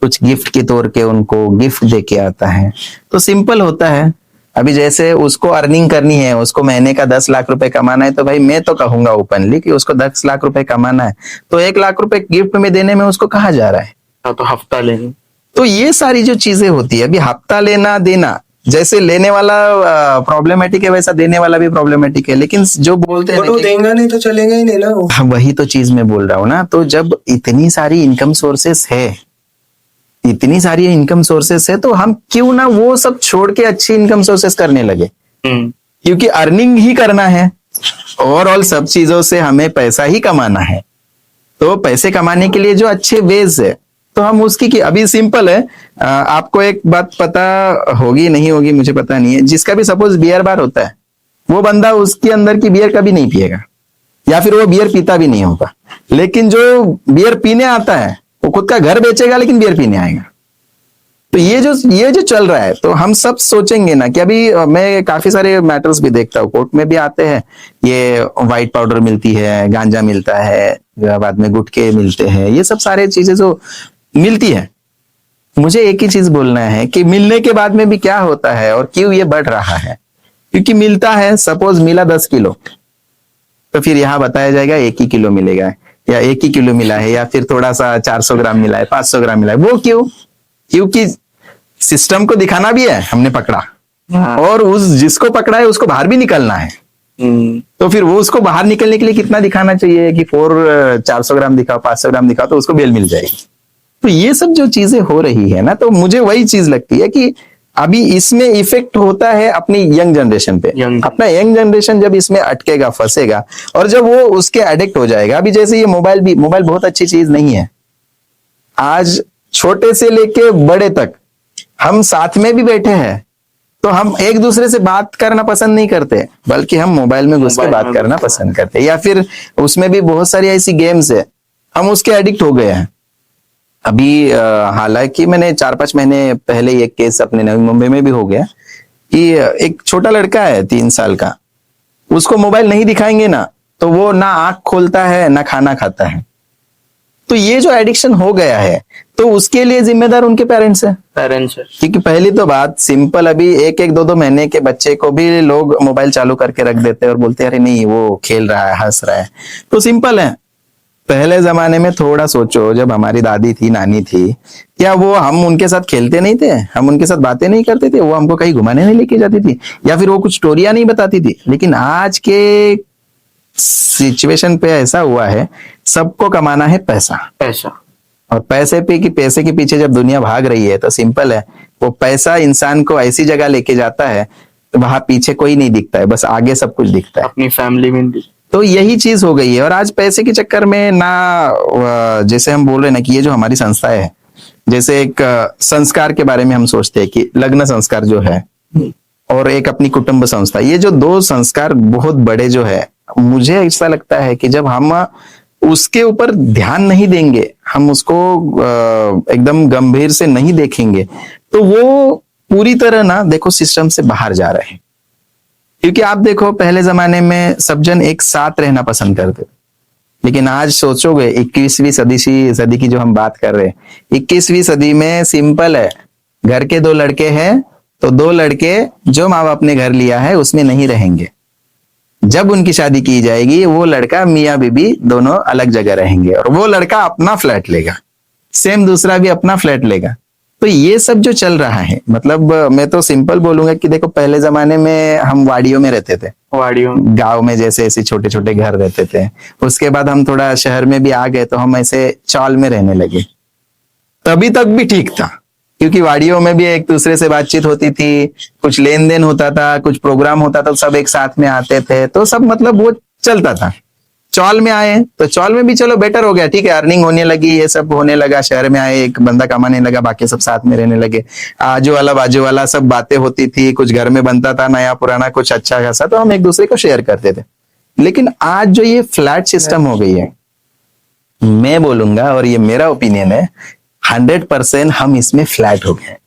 कुछ गिफ्ट के तौर के उनको गिफ्ट दे के आता है। तो सिंपल होता है, अभी जैसे उसको अर्निंग करनी है, उसको महीने का 10 लाख रुपए कमाना है, तो भाई मैं तो कहूंगा ओपनली कि उसको 10 लाख रुपए कमाना है, तो 1 लाख रुपए गिफ्ट में देने में उसको कहा जा रहा है? तो हफ्ता लेंगे। तो ये सारी जो चीजें होती है, अभी हफ्ता लेना देना, जैसे लेने वाला प्रॉब्लमेटिक है वैसा देने वाला भी प्रॉब्लमेटिक है। लेकिन जो बोलते हैं देगा नहीं तो चलेगा ही नहीं ना। वही तो चीज मैं बोल रहा हूँ ना। तो जब इतनी सारी इनकम सोर्सेस है, इतनी सारी इनकम सोर्सेस है, तो हम क्यों ना वो सब छोड़ के अच्छी इनकम सोर्सेस करने लगे? क्योंकि अर्निंग ही करना है, ओवरऑल सब चीजों से हमें पैसा ही कमाना है। तो पैसे कमाने के लिए जो अच्छे वेज है तो हम उसकी की अभी सिंपल है। आपको एक बात पता होगी नहीं होगी मुझे पता नहीं है, जिसका भी सपोज बियर बार होता है, वो बंदा उसके अंदर की बियर कभी नहीं पिएगा, या फिर वो बियर पीता भी नहीं होगा। लेकिन जो बियर पीने आता है वो खुद का घर बेचेगा लेकिन बियर पीने आएगा। तो ये जो चल रहा है, तो हम सब सोचेंगे ना कि अभी मैं काफी सारे मैटर्स भी देखता हूँ, कोर्ट में भी आते हैं, ये व्हाइट पाउडर मिलती है, गांजा मिलता है, बाद में गुटखे मिलते हैं, ये सब सारे चीजें जो मिलती है, मुझे एक ही चीज बोलना है कि मिलने के बाद में भी क्या होता है और क्यों ये बढ़ रहा है। क्योंकि मिलता है, सपोज मिला 10 किलो, तो फिर यहाँ बताया जाएगा 1 ही किलो मिलेगा, या 1 ही किलो मिला है, या फिर थोड़ा सा 400 ग्राम मिला है, 500 ग्राम मिला है। वो क्यों? क्योंकि सिस्टम को दिखाना भी है, हमने पकड़ा, और उस जिसको पकड़ा है उसको बाहर भी निकलना है। तो फिर वो उसको बाहर निकलने के लिए कितना दिखाना चाहिए कि 400 ग्राम दिखाओ, 500 ग्राम दिखाओ, तो उसको बेल मिल जाएगी। तो ये सब जो चीजें हो रही है ना, तो मुझे वही चीज लगती है कि अभी इसमें इफेक्ट होता है अपनी यंग जनरेशन पे। अपना यंग जनरेशन जब इसमें अटकेगा, फंसेगा, और जब वो उसके एडिक्ट हो जाएगा, अभी जैसे ये मोबाइल बहुत अच्छी चीज नहीं है। आज छोटे से लेके बड़े तक हम साथ में भी बैठे हैं, तो हम एक दूसरे से बात करना पसंद नहीं करते, बल्कि हम मोबाइल में घुस के बात करना पसंद करते हैं। या फिर उसमें भी बहुत सारी ऐसी गेम्स है, हम उसके एडिक्ट हो गए हैं। अभी हालांकि मैंने 4-5 महीने पहले एक केस अपने नवी मुंबई में भी हो गया कि एक छोटा लड़का है 3 साल का, उसको मोबाइल नहीं दिखाएंगे ना, तो वो ना आंख खोलता है ना खाना खाता है। तो ये जो एडिक्शन हो गया है, तो उसके लिए जिम्मेदार उनके पेरेंट्स है। क्योंकि पहली तो बात सिंपल, अभी 1-2 महीने के बच्चे को भी लोग मोबाइल चालू करके रख देते हैं और बोलते हैं अरे नहीं वो खेल रहा है, हंस रहा है। तो सिंपल है, पहले जमाने में थोड़ा सोचो, जब हमारी दादी थी, नानी थी, क्या वो हम उनके साथ खेलते नहीं थे, हम उनके साथ बातें नहीं करते थे, वो हमको कहीं घुमाने नहीं लेके जाती थी, या फिर वो कुछ स्टोरियां नहीं बताती थी। लेकिन आज के सिचुएशन पे ऐसा हुआ है, सबको कमाना है पैसा, और पैसे के पीछे जब दुनिया भाग रही है, तो सिंपल है, वो पैसा इंसान को ऐसी जगह लेके जाता है, तो वहां पीछे कोई नहीं दिखता है, बस आगे सब कुछ दिखता है, अपनी फैमिली में। तो यही चीज हो गई है। और आज पैसे के चक्कर में ना, जैसे हम बोल रहे हैं ना कि ये जो हमारी संस्थाएं है, जैसे एक संस्कार के बारे में हम सोचते हैं कि लग्न संस्कार जो है, और एक अपनी कुटुंब संस्था, ये जो 2 संस्कार बहुत बड़े जो है, मुझे ऐसा लगता है कि जब हम उसके ऊपर ध्यान नहीं देंगे, हम उसको एकदम गंभीर से नहीं देखेंगे, तो वो पूरी तरह ना देखो सिस्टम से बाहर जा रहे हैं। क्योंकि आप देखो पहले जमाने में सब जन एक साथ रहना पसंद करते, लेकिन आज सोचोगे 21वीं सदी की जो हम बात कर रहे हैं, 21वीं सदी में सिंपल है, घर के 2 लड़के हैं, तो 2 लड़के जो माँ बाप ने घर लिया है उसमें नहीं रहेंगे। जब उनकी शादी की जाएगी, वो लड़का मियाँ बीबी दोनों अलग जगह रहेंगे, और वो लड़का अपना फ्लैट लेगा, सेम दूसरा भी अपना फ्लैट लेगा। तो ये सब जो चल रहा है, मतलब मैं तो सिंपल बोलूंगा कि देखो पहले जमाने में हम वाड़ियों में रहते थे, गांव में जैसे ऐसे छोटे छोटे घर रहते थे। उसके बाद हम थोड़ा शहर में भी आ गए, तो हम ऐसे चौल में रहने लगे। तभी तक भी ठीक था, क्योंकि वाड़ियों में भी एक दूसरे से बातचीत होती थी, कुछ लेन देन होता था, कुछ प्रोग्राम होता था, सब एक साथ में आते थे, तो सब मतलब वो चलता था। चौल में आए तो चौल में भी चलो बेटर हो गया, ठीक है, अर्निंग होने लगी, ये सब होने लगा। शहर में आए, एक बंदा कमाने लगा, बाकी सब साथ में रहने लगे, आजू वाला बाजू वाला सब बातें होती थी, कुछ घर में बनता था नया पुराना कुछ अच्छा खासा, तो हम एक दूसरे को शेयर करते थे। लेकिन आज जो ये फ्लैट सिस्टम हो गई है, मैं बोलूंगा, और ये मेरा ओपिनियन है, 100% हम इसमें फ्लैट हो गए।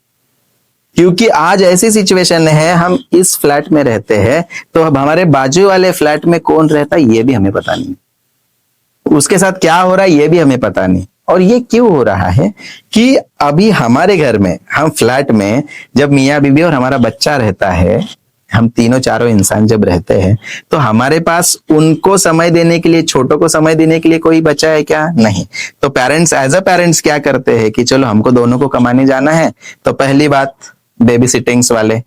क्योंकि आज ऐसी सिचुएशन है, हम इस फ्लैट में रहते हैं, तो अब हमारे बाजू वाले फ्लैट में कौन रहता है ये भी हमें पता नहीं, उसके साथ क्या हो रहा है ये भी हमें पता नहीं। और ये क्यों हो रहा है कि अभी हमारे घर में, हम फ्लैट में जब मियाँ बीबी और हमारा बच्चा रहता है, हम तीनों चारों इंसान जब रहते हैं, तो हमारे पास उनको समय देने के लिए, छोटों को समय देने के लिए कोई बचा है क्या? नहीं। तो पेरेंट्स एज अ पेरेंट्स क्या करते हैं कि चलो हमको दोनों को कमाने जाना है, तो पहली बात बेबी सिटिंग्स वाले,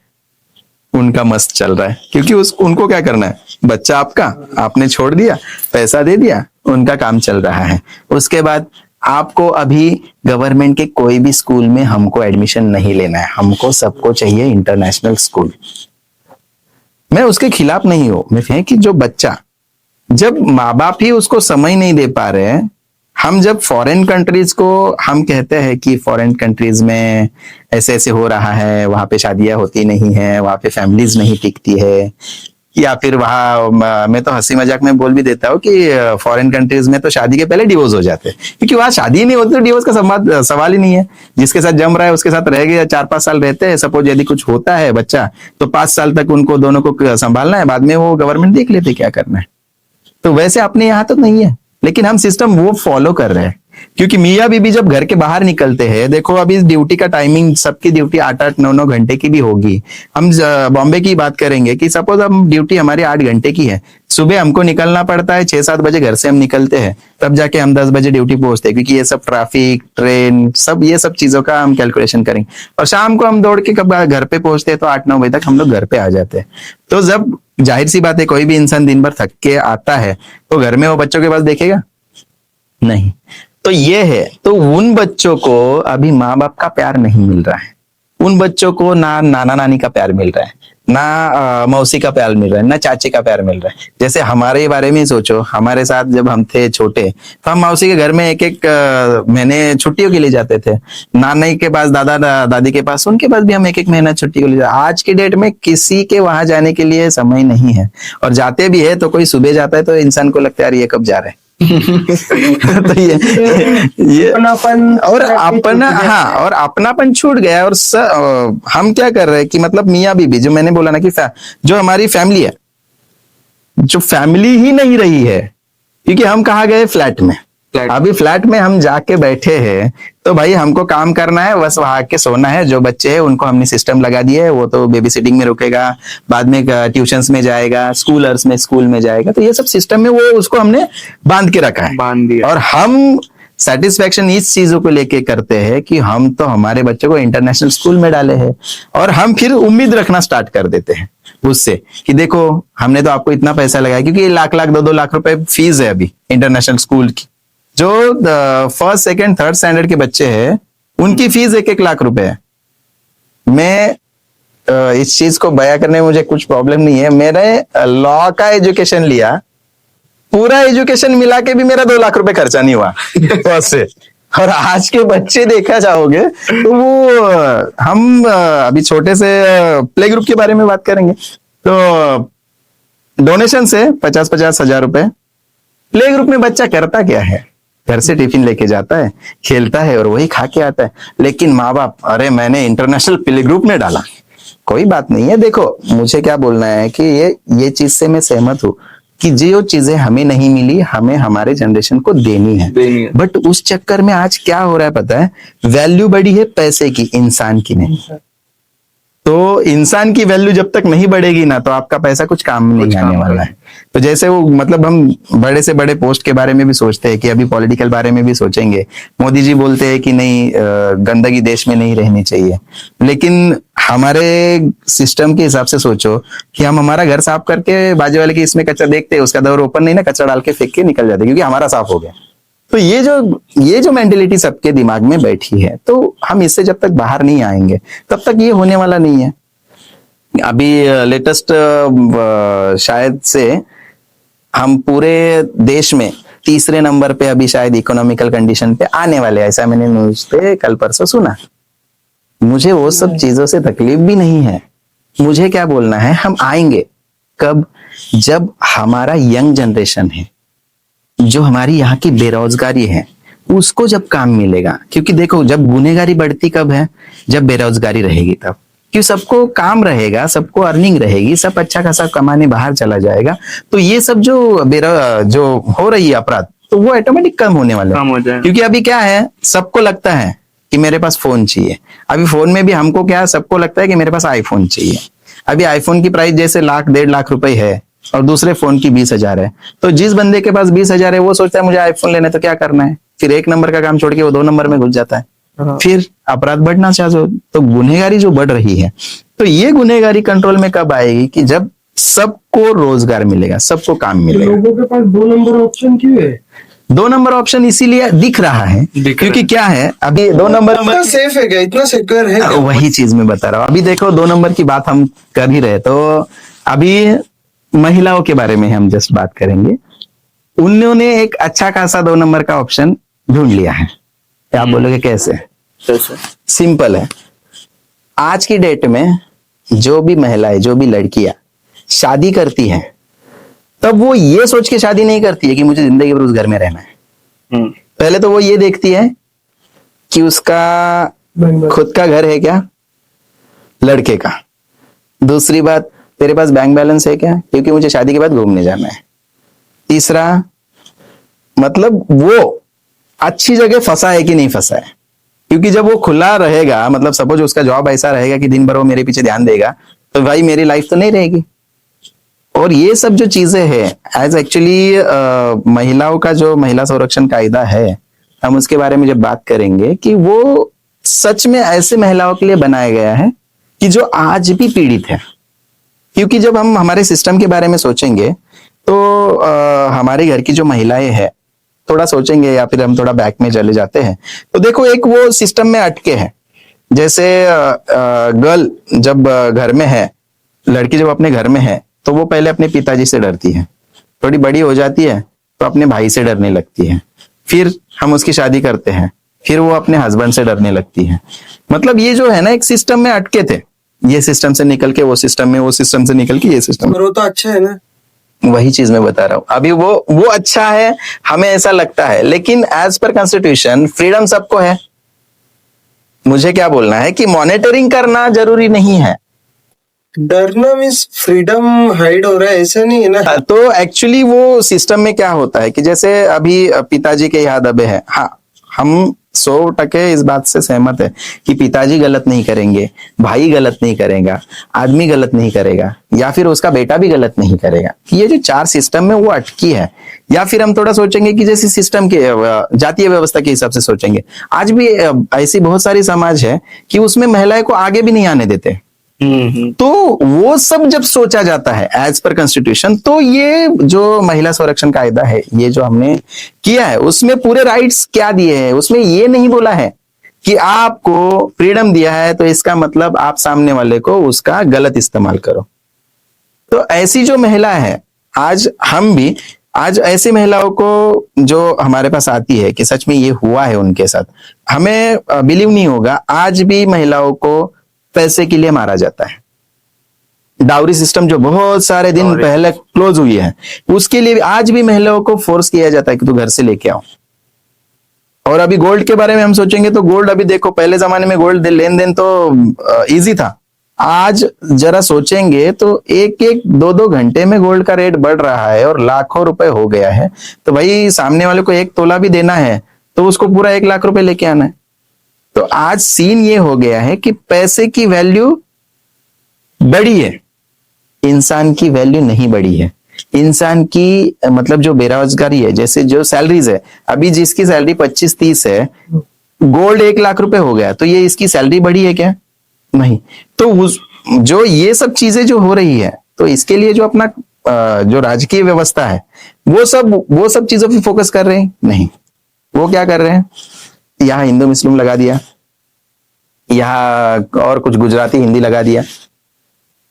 उनका मस्त चल रहा है, क्योंकि उनको क्या करना है, बच्चा आपका, आपने छोड़ दिया, पैसा दे दिया, उनका काम चल रहा है। उसके बाद आपको अभी गवर्नमेंट के कोई भी स्कूल में हमको एडमिशन नहीं लेना है, हमको सबको चाहिए इंटरनेशनल स्कूल। मैं उसके खिलाफ नहीं हूं, मैं कि जो बच्चा, जब माँ बाप ही उसको समय नहीं दे पा रहे हैं, हम जब फॉरेन कंट्रीज को हम कहते हैं कि फॉरेन कंट्रीज में ऐसे ऐसे हो रहा है, वहां पे शादियां होती नहीं है, वहां पे फैमिलीज नहीं टिकती है, या फिर वहाँ मैं तो हंसी मजाक में बोल भी देता हूँ कि फॉरेन कंट्रीज में तो शादी के पहले डिवोर्स हो जाते हैं, क्योंकि वहाँ शादी ही नहीं होती तो डिवोर्स का सवाल ही नहीं है। जिसके साथ जम रहा है उसके साथ रह गया, 4-5 साल रहते हैं, सपोज यदि कुछ होता है बच्चा तो 5 साल तक उनको दोनों को संभालना है, बाद में वो गवर्नमेंट देख लेते क्या करना है। तो वैसे अपने यहाँ तो नहीं है, लेकिन हम सिस्टम वो फॉलो कर रहे हैं, क्योंकि मियाँ बीबी जब घर के बाहर निकलते हैं, देखो अभी ड्यूटी का टाइमिंग सबकी ड्यूटी 8-8, 9-9 घंटे की भी होगी। हम बॉम्बे की बात करेंगे कि सपोज हम ड्यूटी हमारी 8 घंटे की है, सुबह हमको निकलना पड़ता है 6-7 बजे घर से हम निकलते हैं, तब जाके हम 10 बजे ड्यूटी पहुंचते हैं, क्योंकि ये सब ट्रैफिक, ट्रेन, सब ये सब चीजों का हम कैलकुलेशन करेंगे। और शाम को हम दौड़ के कब घर पे पहुंचते हैं तो 8-9 बजे तक हम लोग घर पे आ जाते हैं। तो जब जाहिर सी बात है कोई भी इंसान दिन भर थक के आता है तो घर में वो बच्चों के पास देखेगा नहीं। तो ये है, तो उन बच्चों को अभी माँ बाप का प्यार नहीं मिल रहा है, उन बच्चों को ना नाना नानी का प्यार मिल रहा है, ना मौसी का प्यार मिल रहा है, ना चाची का प्यार मिल रहा है। जैसे हमारे बारे में ही सोचो, हमारे साथ जब हम थे छोटे तो हम मौसी के घर में एक महीने छुट्टियों के लिए जाते थे, नानी के पास, दादा दादी के पास, उनके पास भी हम एक महीना छुट्टी के लिए जाते। आज की डेट में किसी के वहां जाने के लिए समय नहीं है, और जाते भी है तो कोई सुबह जाता है तो इंसान को लगता है यार ये कब जा रहे हैं। तो ये अपनापन और अपना, हाँ, और अपनापन छूट गया। और हम क्या कर रहे हैं कि मतलब मियाँ बीबी, जो मैंने बोला ना कि जो हमारी फैमिली है, जो फैमिली ही नहीं रही है, क्योंकि हम कहाँ गए, फ्लैट में। अभी फ्लैट में हम जाके बैठे हैं तो भाई हमको काम करना है, बस वहां के सोना है। जो बच्चे हैं उनको हमने सिस्टम लगा दिया है, वो तो बेबी सिटिंग में रुकेगा, बाद में ट्यूशंस में जाएगा, स्कूल में जाएगा। तो ये सब सिस्टम में वो उसको हमने बांध के रखा है, बांध दिया। और हम सेटिस्फेक्शन इस चीजों को लेके करते हैं कि हम तो हमारे बच्चों को इंटरनेशनल स्कूल में डाले हैं, और हम फिर उम्मीद रखना स्टार्ट कर देते हैं उससे कि देखो हमने तो आपको इतना पैसा लगाया, क्योंकि 1 लाख 2-2 लाख रुपए फीस है अभी इंटरनेशनल स्कूल की। जो फर्स्ट, सेकंड, थर्ड स्टैंडर्ड के बच्चे हैं उनकी फीस 1-1 लाख रुपए है। मैं इस चीज को बयां करने में मुझे कुछ प्रॉब्लम नहीं है। मैंने लॉ का एजुकेशन लिया, पूरा एजुकेशन मिला के भी मेरा 2 लाख रुपए खर्चा नहीं हुआ फर्स्ट से। और आज के बच्चे देखा जाओगे तो वो हम अभी छोटे से प्ले ग्रुप के बारे में बात करेंगे तो डोनेशन से 50-50 हजार रुपए। प्ले ग्रुप में बच्चा करता क्या है, घर से टिफिन लेके जाता है, खेलता है और वही खा के आता है। लेकिन माँ बाप, अरे मैंने इंटरनेशनल प्ले ग्रुप में डाला, कोई बात नहीं है। देखो मुझे क्या बोलना है कि ये चीज से मैं सहमत हूँ कि जो चीजें हमें नहीं मिली, हमें हमारे जनरेशन को देनी है। बट उस चक्कर में आज क्या हो रहा है पता है, वैल्यू बढ़ी है पैसे की, इंसान की नहीं। तो इंसान की वैल्यू जब तक नहीं बढ़ेगी ना तो आपका पैसा कुछ काम नहीं आने वाला है। तो जैसे वो मतलब हम बड़े से बड़े पोस्ट के बारे में भी सोचते हैं कि अभी पॉलिटिकल बारे में भी सोचेंगे। मोदी जी बोलते हैं कि नहीं, गंदगी देश में नहीं रहनी चाहिए, लेकिन हमारे सिस्टम के हिसाब से सोचो कि हम हमारा घर साफ करके बाजू वाले की इसमें कचरा देखते हैं, उसका डोर ओपन नहीं ना, कचरा डाल के फेंक के निकल जाते क्योंकि हमारा साफ हो गया। तो ये जो मेंटेलिटी सबके दिमाग में बैठी है, तो हम इससे जब तक बाहर नहीं आएंगे तब तक ये होने वाला नहीं है। अभी लेटेस्ट शायद से हम पूरे देश में 3रे नंबर पे अभी शायद इकोनॉमिकल कंडीशन पे आने वाले, ऐसा मैंने न्यूज पे कल परसों सुना। मुझे वो सब चीजों से तकलीफ भी नहीं है। मुझे क्या बोलना है, हम आएंगे कब, जब हमारा यंग जनरेशन है, जो हमारी यहाँ की बेरोजगारी है, उसको जब काम मिलेगा। क्योंकि देखो जब गुनहगारी बढ़ती कब है, जब बेरोजगारी रहेगी तब। क्योंकि सबको काम रहेगा, सबको अर्निंग रहेगी, सब अच्छा खासा कमाने बाहर चला जाएगा, तो ये सब जो हो रही है अपराध, तो वो ऑटोमेटिक कम होने वाला है। क्योंकि अभी क्या है, सबको लगता है कि मेरे पास फोन चाहिए। अभी फोन में भी हमको क्या है, सबको लगता है कि मेरे पास आईफोन चाहिए। अभी आईफोन की प्राइस जैसे 1-1.5 लाख रुपए है और दूसरे फोन की 20,000 है, तो जिस बंदे के पास 20,000 है वो सोचता है मुझे आईफोन लेना है तो क्या करना है, फिर 1 नंबर का काम छोड़ के वो 2 नंबर में घुस जाता है। फिर अपराध बढ़ना चाहते, तो गुनहगारी जो बढ़ रही है, तो ये गुनहगारी कंट्रोल में कब आएगी कि जब सबको रोजगार मिलेगा, सबको काम मिलेगा। लोगों के पास 2 नंबर ऑप्शन क्यों है? 2 नंबर ऑप्शन इसीलिए दिख रहा है क्योंकि क्या है, अभी 2 नंबर इतना सेफ है क्या, इतना सिक्योर है क्या? वही चीज मैं बता रहा हूँ। अभी देखो 2 नंबर की बात हम कर ही रहे, तो अभी महिलाओं के बारे में हम जस्ट बात करेंगे। उन्होंने एक अच्छा खासा 2 नंबर का ऑप्शन ढूंढ लिया है। आप बोलोगे कैसे? सिंपल है। आज की डेट में जो भी महिलाएं, जो भी लड़कियां शादी करती है तब वो ये सोच के शादी नहीं करती है कि मुझे जिंदगी भर उस घर में रहना है। पहले तो वो ये देखती है कि उसका खुद का घर है क्या, लड़के का। दूसरी बात, तेरे पास बैंक बैलेंस है क्या, क्योंकि मुझे शादी के बाद घूमने जाना है। तीसरा, मतलब वो अच्छी जगह फंसा है कि नहीं फंसा है, क्योंकि जब वो खुला रहेगा, मतलब सपोज उसका जॉब ऐसा रहेगा कि दिन भर वो मेरे पीछे ध्यान देगा, तो भाई मेरी लाइफ तो नहीं रहेगी। और ये सब जो चीजें हैं, एज एक्चुअली महिलाओं का जो महिला संरक्षण कायदा है, हम उसके बारे में जब बात करेंगे कि वो सच में ऐसे महिलाओं के लिए बनाया गया है कि जो आज भी पीड़ित है। क्योंकि जब हम हमारे सिस्टम के बारे में सोचेंगे तो हमारे घर की जो महिलाएं हैं, थोड़ा सोचेंगे या फिर हम थोड़ा बैक में चले जाते हैं, तो देखो एक वो सिस्टम में अटके हैं। जैसे गर्ल जब घर में है, लड़की जब अपने घर में है, तो वो पहले अपने पिताजी से डरती है, थोड़ी बड़ी हो जाती है तो अपने भाई से डरने लगती है, फिर हम उसकी शादी करते हैं, फिर वो अपने हस्बैंड से डरने लगती है। मतलब ये जो है ना, एक सिस्टम में अटके थे, ये सिस्टम से निकल के वो सिस्टम में, वो सिस्टम से निकल के ये सिस्टम में। वो तो अच्छा है ना, वही चीज मैं बता रहा हूँ। अभी वो अच्छा है, हमें ऐसा लगता है, लेकिन एज पर कॉन्स्टिट्यूशन फ्रीडम सबको है। मुझे क्या बोलना है कि मॉनिटरिंग करना जरूरी नहीं है। डरना मीन्स फ्रीडम हाइड हो रहा है, ऐसा नहीं है ना। तो एक्चुअली वो सिस्टम में क्या होता है कि जैसे अभी पिताजी के यहाँ दबे हैं, हाँ हम 100% इस बात से सहमत है कि पिताजी गलत नहीं करेंगे, भाई गलत नहीं करेगा, आदमी गलत नहीं करेगा, या फिर उसका बेटा भी गलत नहीं करेगा। ये जो 4 सिस्टम में वो अटकी है। या फिर हम थोड़ा सोचेंगे कि जैसे सिस्टम के जातीय व्यवस्था के हिसाब से सोचेंगे, आज भी ऐसी बहुत सारी समाज है कि उसमें महिलाएं को आगे भी नहीं आने देते। तो वो सब जब सोचा जाता है एज पर कॉन्स्टिट्यूशन, तो ये जो महिला संरक्षण कायदा है, ये जो हमने किया है, उसमें पूरे राइट्स क्या दिए हैं। उसमें ये नहीं बोला है कि आपको फ्रीडम दिया है तो इसका मतलब आप सामने वाले को उसका गलत इस्तेमाल करो। तो ऐसी जो महिला है, आज हम भी आज ऐसी महिलाओं को जो हमारे पास आती है कि सच में ये हुआ है उनके साथ, हमें बिलीव नहीं होगा, आज भी महिलाओं को पैसे के लिए मारा जाता है। डाउरी सिस्टम जो बहुत सारे दिन पहले क्लोज हुई है, उसके लिए आज भी महिलाओं को फोर्स किया जाता है कि तू घर से लेके आओ। और अभी गोल्ड के बारे में हम सोचेंगे तो गोल्ड, अभी देखो पहले जमाने में गोल्ड लेन देन तो इजी था। आज जरा सोचेंगे तो 1-1, 2-2 घंटे में गोल्ड का रेट बढ़ रहा है और लाखों रुपए हो गया है। तो भाई सामने वाले को 1 तोला भी देना है तो उसको पूरा 1 लाख रुपए लेके आना है। तो आज सीन ये हो गया है कि पैसे की वैल्यू बढ़ी है, इंसान की वैल्यू नहीं बढ़ी है। इंसान की मतलब जो बेरोजगारी है, जैसे जो सैलरीज है, अभी जिसकी सैलरी 25-30 है, गोल्ड 1 लाख रुपए हो गया, तो ये इसकी सैलरी बढ़ी है क्या? नहीं। तो जो ये सब चीजें जो हो रही है, तो इसके लिए जो अपना जो राजकीय व्यवस्था है, वो सब चीजों पे फोकस कर रहे हैं? नहीं। वो क्या कर रहे हैं, यहाँ हिंदू मुस्लिम लगा दिया, यहाँ और कुछ गुजराती हिंदी लगा दिया,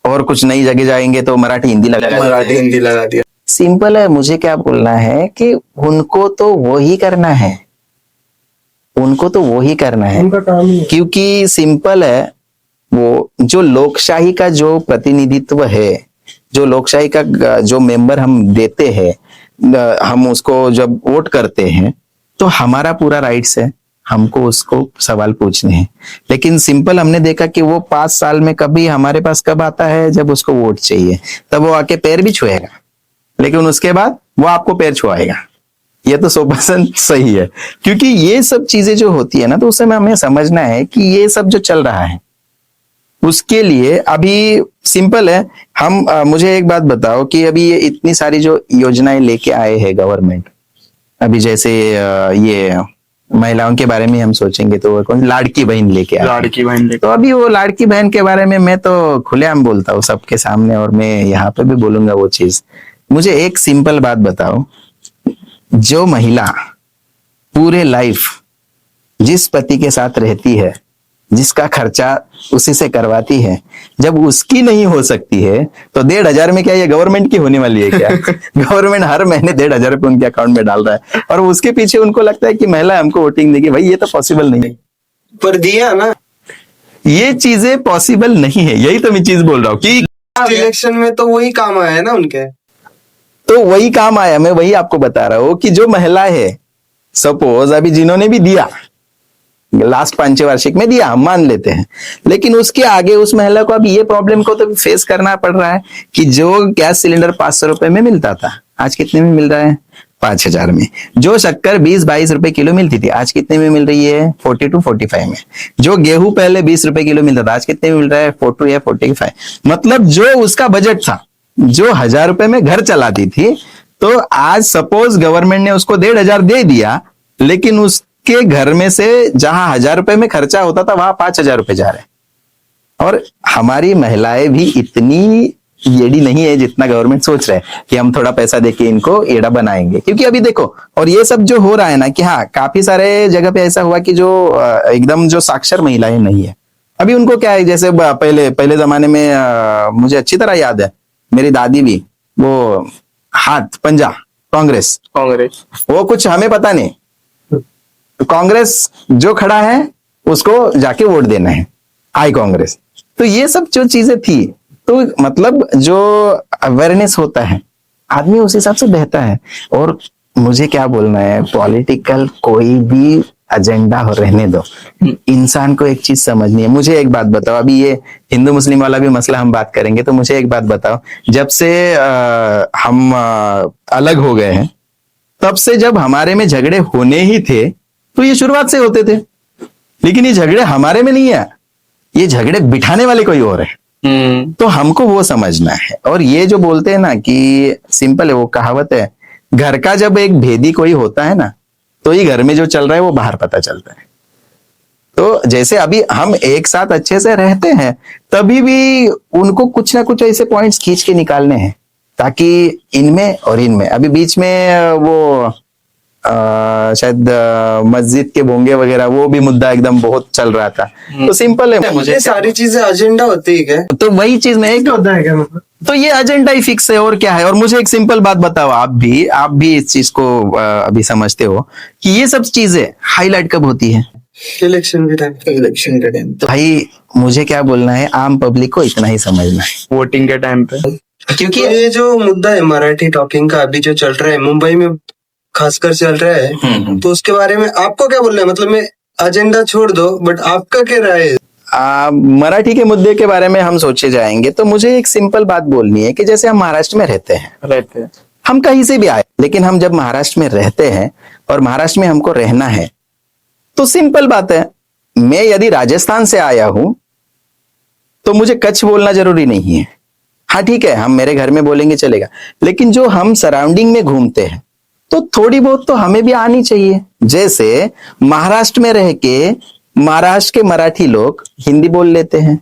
और कुछ नई जगह जाएंगे तो मराठी हिंदी लगा दिया। सिंपल है। मुझे क्या बोलना है कि उनको तो वो ही करना है, उनको तो वो ही करना है, उनका काम ही है। क्योंकि सिंपल है, वो जो लोकशाही का जो प्रतिनिधित्व है, जो लोकशाही का जो मेंबर हम देते हैं, हम उसको जब वोट करते हैं तो हमारा पूरा राइट्स है, हमको उसको सवाल पूछने हैं। लेकिन सिंपल हमने देखा कि वो 5 साल में कभी हमारे पास कब आता है, जब उसको वोट चाहिए, तब वो आके पैर भी छुएगा, लेकिन उसके बाद वो आपको पैर छुआएगा। ये तो 100% सही है, क्योंकि ये सब चीजें जो होती है ना, तो उस समय हमें समझना है कि ये सब जो चल रहा है, उसके लिए अभी सिंपल है। हम मुझे एक बात बताओ कि अभी ये इतनी सारी जो योजनाएं लेके आए हैं गवर्नमेंट, अभी जैसे ये महिलाओं के बारे में हम सोचेंगे तो कौन लाड़की बहन लेके आए, लाड़की बहन तो अभी वो लाड़की बहन के बारे में मैं तो खुलेआम बोलता हूँ सबके सामने, और मैं यहाँ पे भी बोलूंगा वो चीज। मुझे एक सिंपल बात बताओ, जो महिला पूरे लाइफ जिस पति के साथ रहती है, जिसका खर्चा उसी से करवाती है, जब उसकी नहीं हो सकती है तो 1,500 में क्या ये गवर्नमेंट की होने वाली है क्या? गवर्नमेंट हर महीने 1,500 रुपए उनके अकाउंट में डाल रहा है, और उसके पीछे उनको लगता है कि महिला हमको वोटिंग देगी। भाई ये तो पॉसिबल नहीं है, पर दिया ना, ये चीजें पॉसिबल नहीं है। यही तो मैं चीज बोल रहा हूँ कि इलेक्शन में तो वही काम आया है ना उनके। तो वही काम आया, मैं वही आपको बता रहा हूँ कि जो महिला है, सपोज अभी जिन्होंने भी दिया लास्ट पंचवार्षिक में दिया, हम मान लेते हैं, लेकिन उसके आगे उस महिला को अब ये प्रॉब्लम को तो फेस करना पड़ रहा है कि जो गैस सिलेंडर 500 रुपए में मिलता था, आज कितने में मिल रहा है? 5,000 में। जो शक्कर 20-22 रुपए किलो मिलती थी, आज कितने में मिल रही है? 42-45 में। जो गेहूं पहले 20 रुपए किलो मिलता था, आज कितने में मिल रहा है? 42 या 45। मतलब जो उसका बजट था, जो 1,000 रुपए में घर चलाती थी, तो आज सपोज गवर्नमेंट ने उसको 1,500 दे दिया, लेकिन उसके घर में से जहां 1,000 रुपए में खर्चा होता था, वहां 5,000 रुपए जा रहे हैं। और हमारी महिलाएं भी इतनी येड़ी नहीं है जितना गवर्नमेंट सोच रहा है कि हम थोड़ा पैसा देके इनको एड़ा बनाएंगे। क्योंकि अभी देखो, और ये सब जो हो रहा है ना, कि हाँ काफी सारे जगह पे ऐसा हुआ कि जो एकदम जो साक्षर महिलाएं नहीं है, अभी उनको क्या है, जैसे पहले जमाने में मुझे अच्छी तरह याद है, मेरी दादी भी वो हाथ पंजा कांग्रेस, वो कुछ हमें पता नहीं, कांग्रेस जो खड़ा है उसको जाके वोट देना है, आई कांग्रेस। तो ये सब जो चीजें थी, तो मतलब जो अवेयरनेस होता है, आदमी उस हिसाब से बहता है। और मुझे क्या बोलना है, पॉलिटिकल कोई भी एजेंडा हो, रहने दो, इंसान को एक चीज समझनी है। मुझे एक बात बताओ, अभी ये हिंदू मुस्लिम वाला भी मसला हम बात करेंगे, तो मुझे एक बात बताओ, जब से हम अलग हो गए हैं, तब से जब हमारे में झगड़े होने ही थे, तो ये शुरुआत से होते थे, लेकिन ये झगड़े हमारे में नहीं है, ये झगड़े बिठाने वाले कोई और है। तो हमको वो समझना है। और ये जो बोलते हैं ना कि सिंपल है, वो कहावत है, घर का जब एक भेदी कोई होता है ना, तो ये घर में जो चल रहा है वो बाहर पता चलता है। तो जैसे अभी हम एक साथ अच्छे से रहते हैं, तभी भी उनको कुछ ना कुछ ऐसे पॉइंट्स खींच के निकालने हैं, ताकि इनमें और इनमें, अभी बीच में वो शायद मस्जिद के भोंगे वगैरह, वो भी मुद्दा एकदम बहुत चल रहा था। तो सिंपल है, मुझे ये सारी चीजें एजेंडा होती है क्या? तो वही चीज में एक होता है क्या मतलब? तो ये एजेंडा ही फिक्स है, और क्या है। और मुझे एक सिंपल बात बताओ, आप भी इस चीज को अभी समझते हो कि ये सब चीजें हाईलाइट कब होती है? इलेक्शन के टाइम। तो भाई मुझे क्या बोलना है, आम पब्लिक को इतना ही समझना है, वोटिंग के टाइम पे। क्योंकि तो ये जो मुद्दा है मराठी टॉकिंग का, अभी जो चल रहा है मुंबई में खासकर चल रहा है, तो उसके बारे में आपको क्या बोलना है? मतलब मैं एजेंडा छोड़ दो, बट आपका क्या राय है? मराठी के मुद्दे के बारे में हम सोचे जाएंगे, तो मुझे एक सिंपल बात बोलनी है कि जैसे हम महाराष्ट्र में रहते हैं, हम कहीं से भी आए, लेकिन हम जब महाराष्ट्र में रहते हैं और महाराष्ट्र में हमको रहना है, तो सिंपल बात है, मैं यदि राजस्थान से आया हूं तो मुझे कच्छ बोलना जरूरी नहीं है। हाँ ठीक है, हम मेरे घर में बोलेंगे चलेगा, लेकिन जो हम सराउंडिंग में घूमते हैं, तो थोड़ी बहुत तो हमें भी आनी चाहिए। जैसे महाराष्ट्र में रह के महाराष्ट्र के मराठी लोग हिंदी बोल लेते हैं,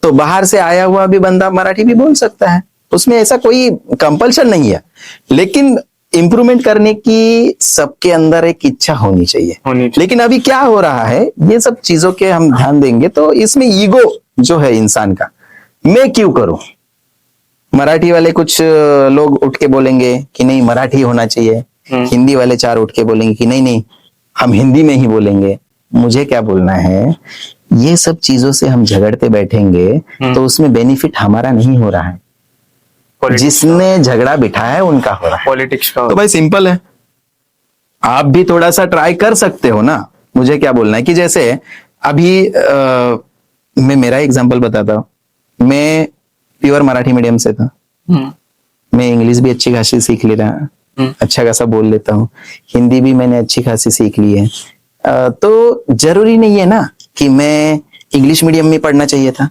तो बाहर से आया हुआ भी बंदा मराठी भी बोल सकता है, उसमें ऐसा कोई कंपल्शन नहीं है। लेकिन इंप्रूवमेंट करने की सबके अंदर एक इच्छा होनी चाहिए। लेकिन अभी क्या हो रहा है, ये सब चीजों के हम ध्यान देंगे तो इसमें ईगो जो है इंसान का, मैं क्यों करूं। मराठी वाले कुछ लोग उठ के बोलेंगे कि नहीं मराठी होना चाहिए, हिंदी वाले 4 उठ के बोलेंगे कि नहीं नहीं हम हिंदी में ही बोलेंगे। मुझे क्या बोलना है, ये सब चीजों से हम झगड़ते बैठेंगे तो उसमें बेनिफिट हमारा नहीं हो रहा है, जिसने झगड़ा बिठाया है उनका हो रहा है, पॉलिटिक्स का। तो भाई सिंपल है, आप भी थोड़ा सा ट्राई कर सकते हो ना। मुझे क्या बोलना है कि जैसे अभी मैं मेरा एग्जांपल बताता हूँ। मैं प्योर मराठी मीडियम से था, मैं इंग्लिश भी अच्छी खासी सीख ले रहा, अच्छा खासा बोल लेता हूँ, हिंदी भी मैंने अच्छी खासी सीख ली है। तो जरूरी नहीं है ना कि मैं इंग्लिश मीडियम में पढ़ना चाहिए था,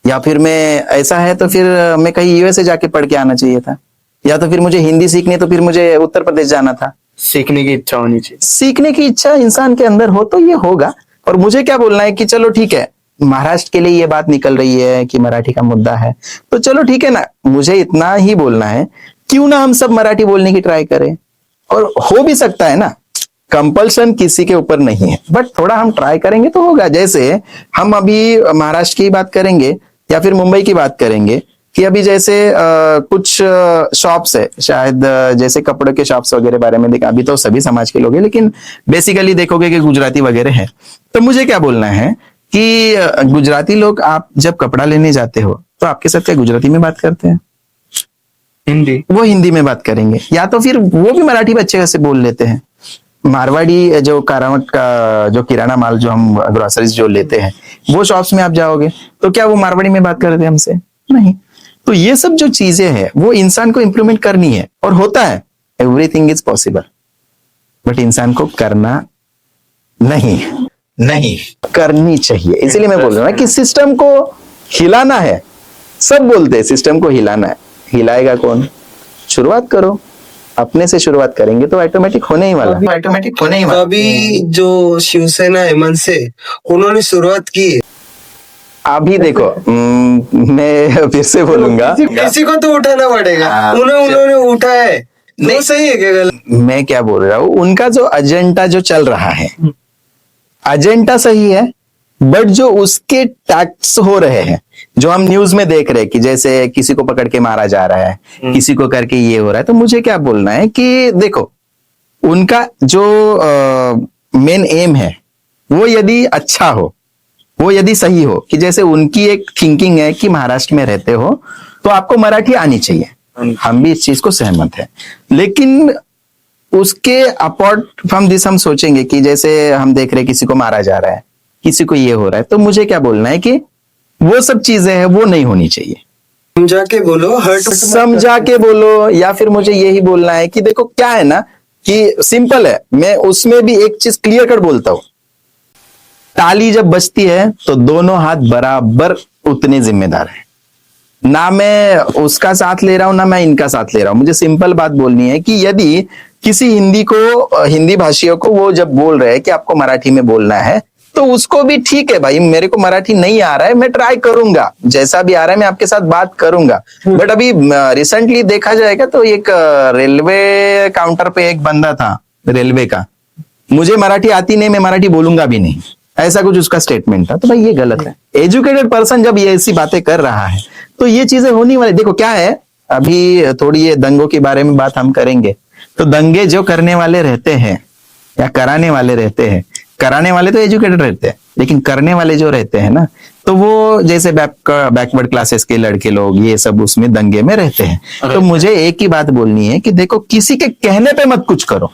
या फिर मैं ऐसा है तो फिर मैं कहीं यूएसए जाके पढ़ के आना चाहिए था, या तो फिर मुझे हिंदी सीखनी तो फिर मुझे उत्तर प्रदेश जाना था। सीखने की इच्छा होनी चाहिए, सीखने की इच्छा इंसान के अंदर हो तो ये होगा। और मुझे क्या बोलना है कि चलो ठीक है, महाराष्ट्र के लिए ये बात निकल रही है कि मराठी का मुद्दा है, तो चलो ठीक है ना, मुझे इतना ही बोलना है, क्यों ना हम सब मराठी बोलने की ट्राई करें। और हो भी सकता है ना, कंपल्सन किसी के ऊपर नहीं है, बट थोड़ा हम ट्राई करेंगे तो होगा। जैसे हम अभी महाराष्ट्र की बात करेंगे या फिर मुंबई की बात करेंगे कि अभी जैसे कुछ शॉप्स है, शायद जैसे कपड़ों के शॉप्स वगैरह बारे में देखा, अभी तो सभी समाज के लोग हैं, लेकिन बेसिकली देखोगे कि गुजराती वगैरह है। तो मुझे क्या बोलना है कि गुजराती लोग, आप जब कपड़ा लेने जाते हो तो आपके साथ क्या गुजराती में बात करते हैं? हिंदी। वो हिंदी में बात करेंगे, या तो फिर वो भी मराठी में अच्छे से बोल लेते हैं। मारवाड़ी जो कारावट का जो किराना माल जो हम ग्रोसरीज जो लेते हैं, वो शॉप्स में आप जाओगे तो क्या वो मारवाड़ी में बात करते हैं हमसे? नहीं। तो ये सब जो चीजें हैं वो इंसान को इंप्रूवमेंट करनी है, और होता है, एवरीथिंग इज पॉसिबल, बट इंसान को करना नहीं करनी चाहिए। इसीलिए मैं बोल रहा हूँ कि सिस्टम को हिलाना है। सब बोलते हैं सिस्टम को हिलाना है, हिलाएगा कौन? शुरुआत करो, अपने से शुरुआत करेंगे तो ऑटोमेटिक होने ही वाला। तो अभी जो शिवसेना है मनसे, उन्होंने शुरुआत की है। अभी देखो, मैं फिर से बोलूंगा, किसी को तो उठाना पड़ेगा। उन्होंने उठाया है, नहीं। वो सही है क्या गलत? मैं क्या बोल रहा हूँ, उनका जो एजेंडा जो चल रहा है, एजेंडा सही है, बट जो उसके टैक्स हो रहे हैं, जो हम न्यूज में देख रहे हैं कि जैसे किसी को पकड़ के मारा जा रहा है, किसी को करके ये हो रहा है, तो मुझे क्या बोलना है कि देखो, उनका जो मेन एम है वो यदि अच्छा हो, वो यदि सही हो, कि जैसे उनकी एक थिंकिंग है कि महाराष्ट्र में रहते हो तो आपको मराठी आनी चाहिए, हम भी इस चीज को सहमत है। लेकिन उसके अपार्ट फ्रॉम दिस हम सोचेंगे कि जैसे हम देख रहे हैं किसी को मारा जा रहा है, किसी को ये हो रहा है, तो मुझे क्या बोलना है कि वो सब चीजें हैं वो नहीं होनी चाहिए। समझा के बोलो, समझा के बोलो, या फिर मुझे यही बोलना है कि देखो क्या है ना, कि सिंपल है, मैं उसमें भी एक चीज क्लियर कट बोलता हूं, ताली जब बजती है तो दोनों हाथ बराबर उतने जिम्मेदार हैं। ना मैं उसका साथ ले रहा हूं, ना मैं इनका साथ ले रहा हूं। मुझे सिंपल बात बोलनी है कि यदि किसी हिंदी भाषियों को वो जब बोल रहे हैं कि आपको मराठी में बोलना है, तो उसको भी ठीक है भाई, मेरे को मराठी नहीं आ रहा है, मैं ट्राई करूंगा, जैसा भी आ रहा है मैं आपके साथ बात करूंगा। बट अभी रिसेंटली देखा जाएगा तो एक रेलवे काउंटर पे एक बंदा था रेलवे का, मुझे मराठी आती नहीं, मैं मराठी बोलूंगा भी नहीं, ऐसा कुछ उसका स्टेटमेंट था। तो भाई ये गलत है। एजुकेटेड पर्सन जब ये ऐसी बातें कर रहा है तो ये चीजें होनी वाली। देखो क्या है, अभी थोड़ी ये दंगों के बारे में बात हम करेंगे, तो दंगे जो करने वाले रहते हैं या कराने वाले रहते हैं, कराने वाले तो एजुकेटेड रहते हैं, लेकिन करने वाले जो रहते हैं ना, तो वो जैसे बैकवर्ड क्लासेस के लड़के लोग, ये सब उसमें दंगे में रहते हैं। तो मुझे एक ही बात बोलनी है कि देखो, किसी के कहने पे मत कुछ करो,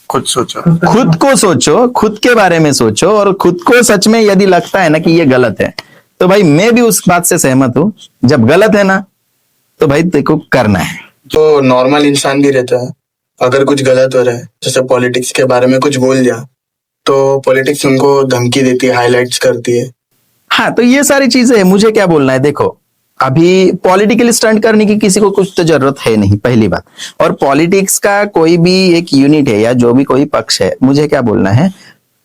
खुद सोचो, खुद को सोचो, खुद के बारे में सोचो, और खुद को सच में यदि लगता है ना कि ये गलत है, तो भाई मैं भी उस बात से सहमत हूं। जब गलत है ना तो भाई देखो करना है। जो नॉर्मल इंसान भी रहता है, अगर कुछ गलत हो रहा है, जैसे पॉलिटिक्स के बारे में कुछ बोल दिया, तो पॉलिटिक्स उनको धमकी देती है, हाईलाइट्स करती है। हाँ, तो ये सारी चीजें है। मुझे क्या बोलना है, देखो अभी पॉलिटिकल स्टंट करने की किसी को कुछ तो जरूरत है नहीं, पहली बात। और पॉलिटिक्स का कोई भी एक यूनिट है या जो भी कोई पक्ष है, मुझे क्या बोलना है,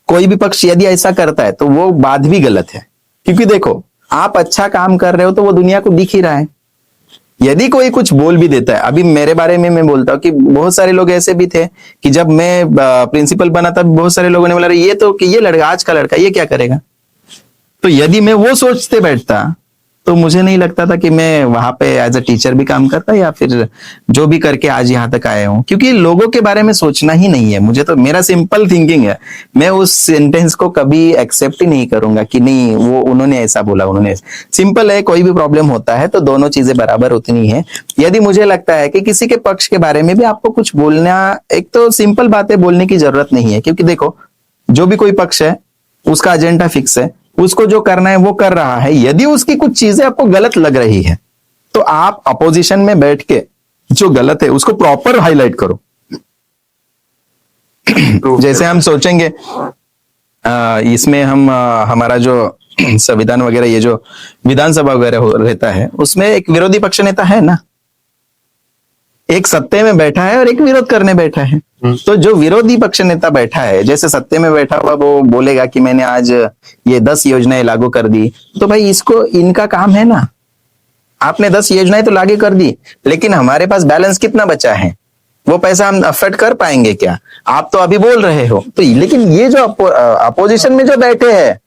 कोई भी पक्ष यदि ऐसा करता है तो वो बात भी गलत है। क्योंकि देखो, आप अच्छा काम कर रहे हो तो वो दुनिया को दिख ही रहा है। यदि कोई कुछ बोल भी देता है, अभी मेरे बारे में मैं बोलता हूँ कि बहुत सारे लोग ऐसे भी थे कि जब मैं प्रिंसिपल बना तब बहुत सारे लोगों ने बोला ये तो कि ये लड़का, आज का लड़का ये क्या करेगा। तो यदि मैं वो सोचते बैठता तो मुझे नहीं लगता था कि मैं वहां पे एज अ टीचर भी काम करता या फिर जो भी करके आज यहाँ तक आया हूँ। क्योंकि लोगों के बारे में सोचना ही नहीं है मुझे, तो मेरा सिंपल थिंकिंग है, मैं उस सेंटेंस को कभी एक्सेप्ट ही नहीं करूंगा कि नहीं वो उन्होंने ऐसा बोला, उन्होंने। सिंपल है, कोई भी प्रॉब्लम होता है तो दोनों चीजें बराबर उतनी है। यदि मुझे लगता है कि किसी के पक्ष के बारे में भी आपको कुछ बोलना, एक तो सिंपल बातें बोलने की जरूरत नहीं है, क्योंकि देखो जो भी कोई पक्ष है उसका एजेंडा फिक्स है, उसको जो करना है वो कर रहा है। यदि उसकी कुछ चीजें आपको गलत लग रही है तो आप अपोजिशन में बैठ के जो गलत है उसको प्रॉपर हाईलाइट करो। जैसे हम सोचेंगे इसमें हम हमारा जो संविधान वगैरह, ये जो विधानसभा वगैरह रहता है, उसमें एक विरोधी पक्ष नेता है ना, एक सत्ते में बैठा है और एक विरोध करने बैठा है। तो जो विरोधी पक्ष नेता बैठा है, जैसे सत्ते में बैठा हुआ वो बोलेगा कि मैंने आज ये 10 योजनाएं लागू कर दी, तो भाई इसको, इनका काम है ना, आपने 10 योजनाएं तो लागू कर दी, लेकिन हमारे पास बैलेंस कितना बचा है, वो पैसा हम अफोर्ड कर पाएंगे क्या? आप तो अभी बोल रहे हो। तो लेकिन ये जो अपोजिशन में जो बैठे हैं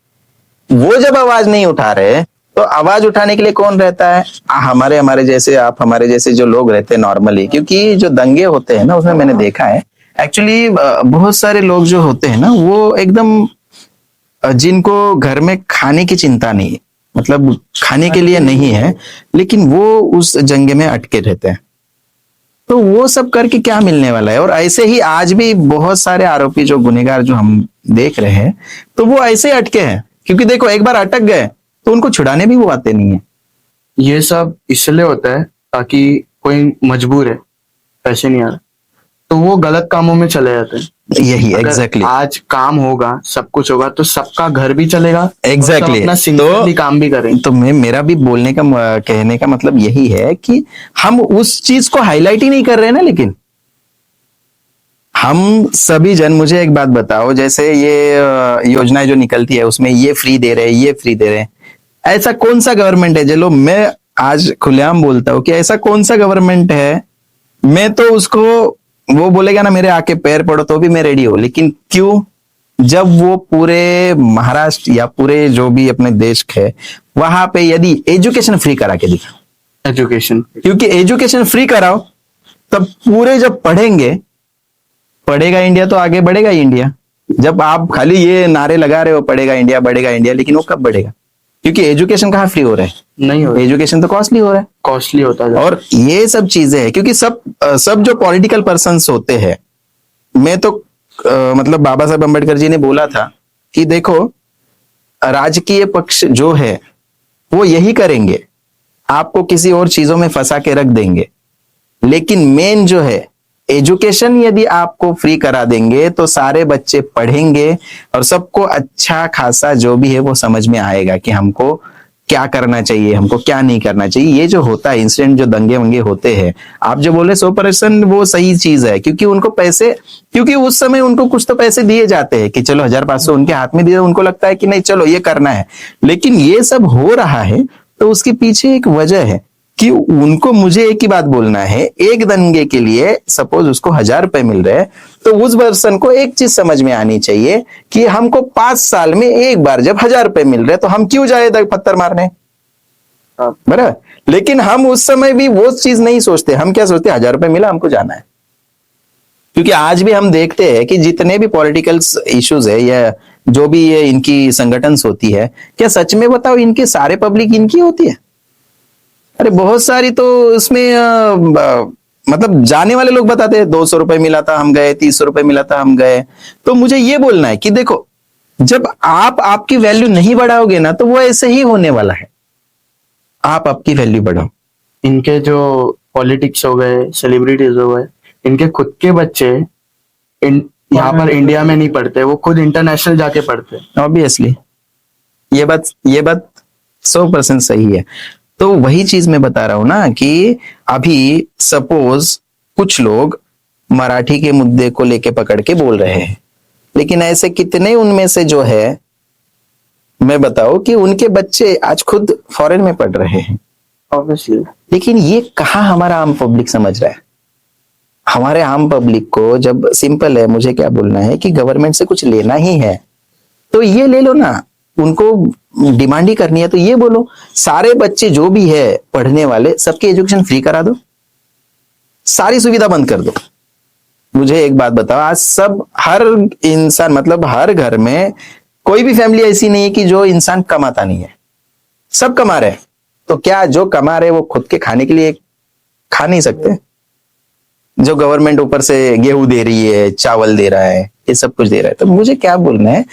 वो जब आवाज नहीं उठा रहे, तो आवाज उठाने के लिए कौन रहता है? हमारे जैसे, आप हमारे जैसे जो लोग रहते हैं नॉर्मली। क्योंकि जो दंगे होते हैं ना, उसमें मैंने देखा है एक्चुअली बहुत सारे लोग जो होते हैं ना, वो एकदम जिनको घर में खाने की चिंता नहीं है, मतलब खाने के लिए नहीं है, लेकिन वो उस जंगे में अटके रहते हैं। तो वो सब करके क्या मिलने वाला है? और ऐसे ही आज भी बहुत सारे आरोपी जो गुनहगार जो हम देख रहे हैं, तो वो ऐसे अटके हैं, क्योंकि देखो एक बार अटक गए तो उनको छुड़ाने भी वो आते नहीं है। ये सब इसलिए होता है ताकि कोई मजबूर है, पैसे नहीं आ रहे, तो वो गलत कामों में चले जाते हैं। यही अगर एग्जैक्टली आज काम होगा, सब कुछ होगा, तो सबका घर भी चलेगा, एग्जैक्टली सब अपना सिंसियरली काम भी करेंगे। तो मैं मेरा भी बोलने का कहने का मतलब यही है कि हम उस चीज को हाईलाइट ही नहीं कर रहे हैं ना। लेकिन हम सभी जन, मुझे एक बात बताओ, जैसे ये योजनाएं जो निकलती है उसमें ये फ्री दे रहे हैं, ये फ्री दे रहे हैं, ऐसा कौन सा गवर्नमेंट है? चलो मैं आज खुलेआम बोलता हूं कि ऐसा कौन सा गवर्नमेंट है, मैं तो उसको, वो बोलेगा ना मेरे आके पैर पड़ो तो भी मैं रेडी हूं, लेकिन क्यों? जब वो पूरे महाराष्ट्र या पूरे जो भी अपने देश है वहां पे यदि एजुकेशन फ्री करा के दिखा, एजुकेशन, क्योंकि एजुकेशन फ्री कराओ तब पूरे जब पढ़ेंगे, पढ़ेगा इंडिया तो आगे बढ़ेगा ही इंडिया। जब आप खाली ये नारे लगा रहे हो पढ़ेगा इंडिया बढ़ेगा इंडिया, लेकिन वो कब बढ़ेगा? क्योंकि एजुकेशन कहाँ फ्री हो रहा है? नहीं हो, एजुकेशन तो कॉस्टली हो रहा है, कॉस्टली होता है। और ये सब चीजें हैं क्योंकि सब जो पॉलिटिकल पर्सन्स होते हैं, मैं तो मतलब बाबा साहब अम्बेडकर जी ने बोला था कि देखो राजकीय पक्ष जो है वो यही करेंगे, आपको किसी और चीजों में फंसा के रख देंगे, लेकिन मेन जो है एजुकेशन यदि आपको फ्री करा देंगे तो सारे बच्चे पढ़ेंगे और सबको अच्छा खासा जो भी है वो समझ में आएगा कि हमको क्या करना चाहिए, हमको क्या नहीं करना चाहिए। ये जो होता है इंसिडेंट, जो दंगे वंगे होते हैं, आप जो बोले 100% वो सही चीज है, क्योंकि उनको पैसे, क्योंकि उस समय उनको कुछ तो पैसे दिए जाते हैं कि चलो 1500 उनके हाथ में दिए, उनको लगता है कि नहीं चलो ये करना है। लेकिन ये सब हो रहा है तो उसके पीछे एक वजह है कि उनको, मुझे एक ही बात बोलना है, एक दंगे के लिए सपोज उसको 1000 रुपए मिल रहे हैं, तो उस पर्सन को एक चीज समझ में आनी चाहिए कि हमको 5 साल में एक बार जब 1000 रुपए मिल रहे तो हम क्यों जाए पत्थर मारने, बराबर? लेकिन हम उस समय भी वो चीज नहीं सोचते। हम क्या सोचते? 1000 रुपए मिला, हमको जाना है। क्योंकि आज भी हम देखते हैं कि जितने भी पॉलिटिकल इश्यूज है या जो भी ये इनकी संगठन होती है, क्या सच में बताओ इनके सारे पब्लिक इनकी होती है? अरे बहुत सारी तो इसमें मतलब जाने वाले लोग बताते हैं 200 रुपए मिला था हम गए, 300 रुपए मिला था हम गए। तो मुझे ये बोलना है कि देखो, जब आप आपकी वैल्यू नहीं बढ़ाओगे ना तो वो ऐसे ही होने वाला है। आप आपकी वैल्यू बढ़ाओ। इनके जो पॉलिटिक्स हो गए, सेलिब्रिटीज हो गए, इनके खुद के बच्चे यहाँ पर इंडिया में नहीं पढ़ते, वो खुद इंटरनेशनल जाके पढ़ते। ऑब्वियसली ये बात 100% सही है। तो वही चीज मैं बता रहा हूं ना कि अभी सपोज कुछ लोग मराठी के मुद्दे को लेके पकड़ के बोल रहे हैं, लेकिन ऐसे कितने उनमें से जो है, मैं बताओ कि उनके बच्चे आज खुद फॉरेन में पढ़ रहे हैं, ऑब्वियसली। लेकिन ये कहाँ हमारा आम पब्लिक समझ रहा है? हमारे आम पब्लिक को जब सिंपल है, मुझे क्या बोलना है कि गवर्नमेंट से कुछ लेना ही है तो ये ले लो ना, उनको डिमांड ही करनी है तो ये बोलो सारे बच्चे जो भी है पढ़ने वाले सबके एजुकेशन फ्री करा दो, सारी सुविधा बंद कर दो। मुझे एक बात बताओ, आज सब हर इंसान, मतलब हर घर में कोई भी फैमिली ऐसी नहीं है कि जो इंसान कमाता नहीं है, सब कमा रहे हैं। तो क्या जो कमा रहे वो खुद के खाने के लिए खा नहीं सकते? जो गवर्नमेंट ऊपर से गेहूं दे रही है, चावल दे रहा है, ये सब कुछ दे रहा है, तो मुझे क्या बोलना है,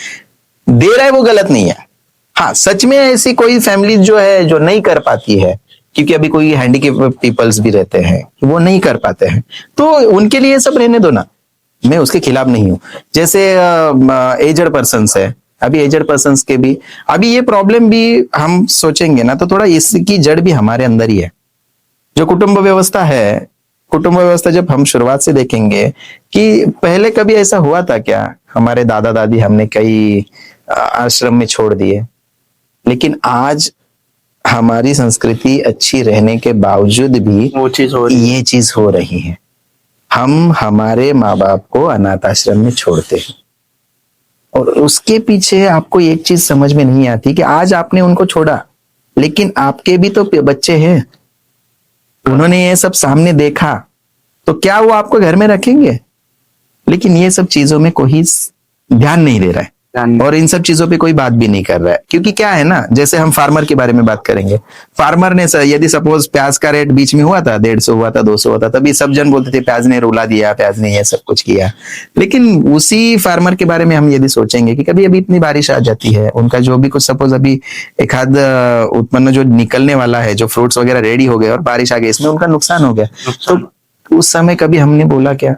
दे रहा है वो गलत नहीं है। हाँ, सच में ऐसी कोई फैमिली जो है जो नहीं कर पाती है, क्योंकि अभी कोई हैंडीकैप पीपल्स भी रहते हैं, वो नहीं कर पाते हैं, तो उनके लिए सब रहने दो ना, मैं उसके खिलाफ नहीं हूं। जैसे एजड पर्सन है, अभी एजड पर्सन के भी अभी ये प्रॉब्लम भी हम सोचेंगे ना तो थोड़ा इसकी जड़ भी हमारे अंदर ही है। जो कुटुंब व्यवस्था है, कुटुंब व्यवस्था जब हम शुरुआत से देखेंगे कि पहले कभी ऐसा हुआ था क्या? हमारे दादा दादी हमने कई आश्रम में छोड़ दिए, लेकिन आज हमारी संस्कृति अच्छी रहने के बावजूद भी वो चीज हो रही है। ये चीज हो रही है। हम हमारे माँ बाप को अनाथ आश्रम में छोड़ते हैं और उसके पीछे आपको एक चीज समझ में नहीं आती कि आज आपने उनको छोड़ा, लेकिन आपके भी तो बच्चे हैं, उन्होंने ये सब सामने देखा, तो क्या वो आपको घर में रखेंगे? लेकिन ये सब चीजों में कोई ध्यान नहीं दे रहा है। और इन सब चीजों पे कोई बात भी नहीं कर रहा है, क्योंकि क्या है ना, जैसे हम फार्मर के बारे में बात करेंगे, फार्मर ने यदि सपोज प्याज का रेट बीच में हुआ था 150 हुआ था 200 हुआ था, तभी सब जन बोलते थे प्याज ने रुला दिया, प्याज ने ये सब कुछ किया। लेकिन उसी फार्मर के बारे में हम यदि सोचेंगे कि कभी अभी इतनी बारिश आ जाती है, उनका जो भी कुछ सपोज अभी एक आध उत्पन्न जो निकलने वाला है, जो फ्रूट्स वगैरह रेडी हो गए और बारिश आ गई, इसमें उनका नुकसान हो गया, तो उस समय कभी हमने बोला क्या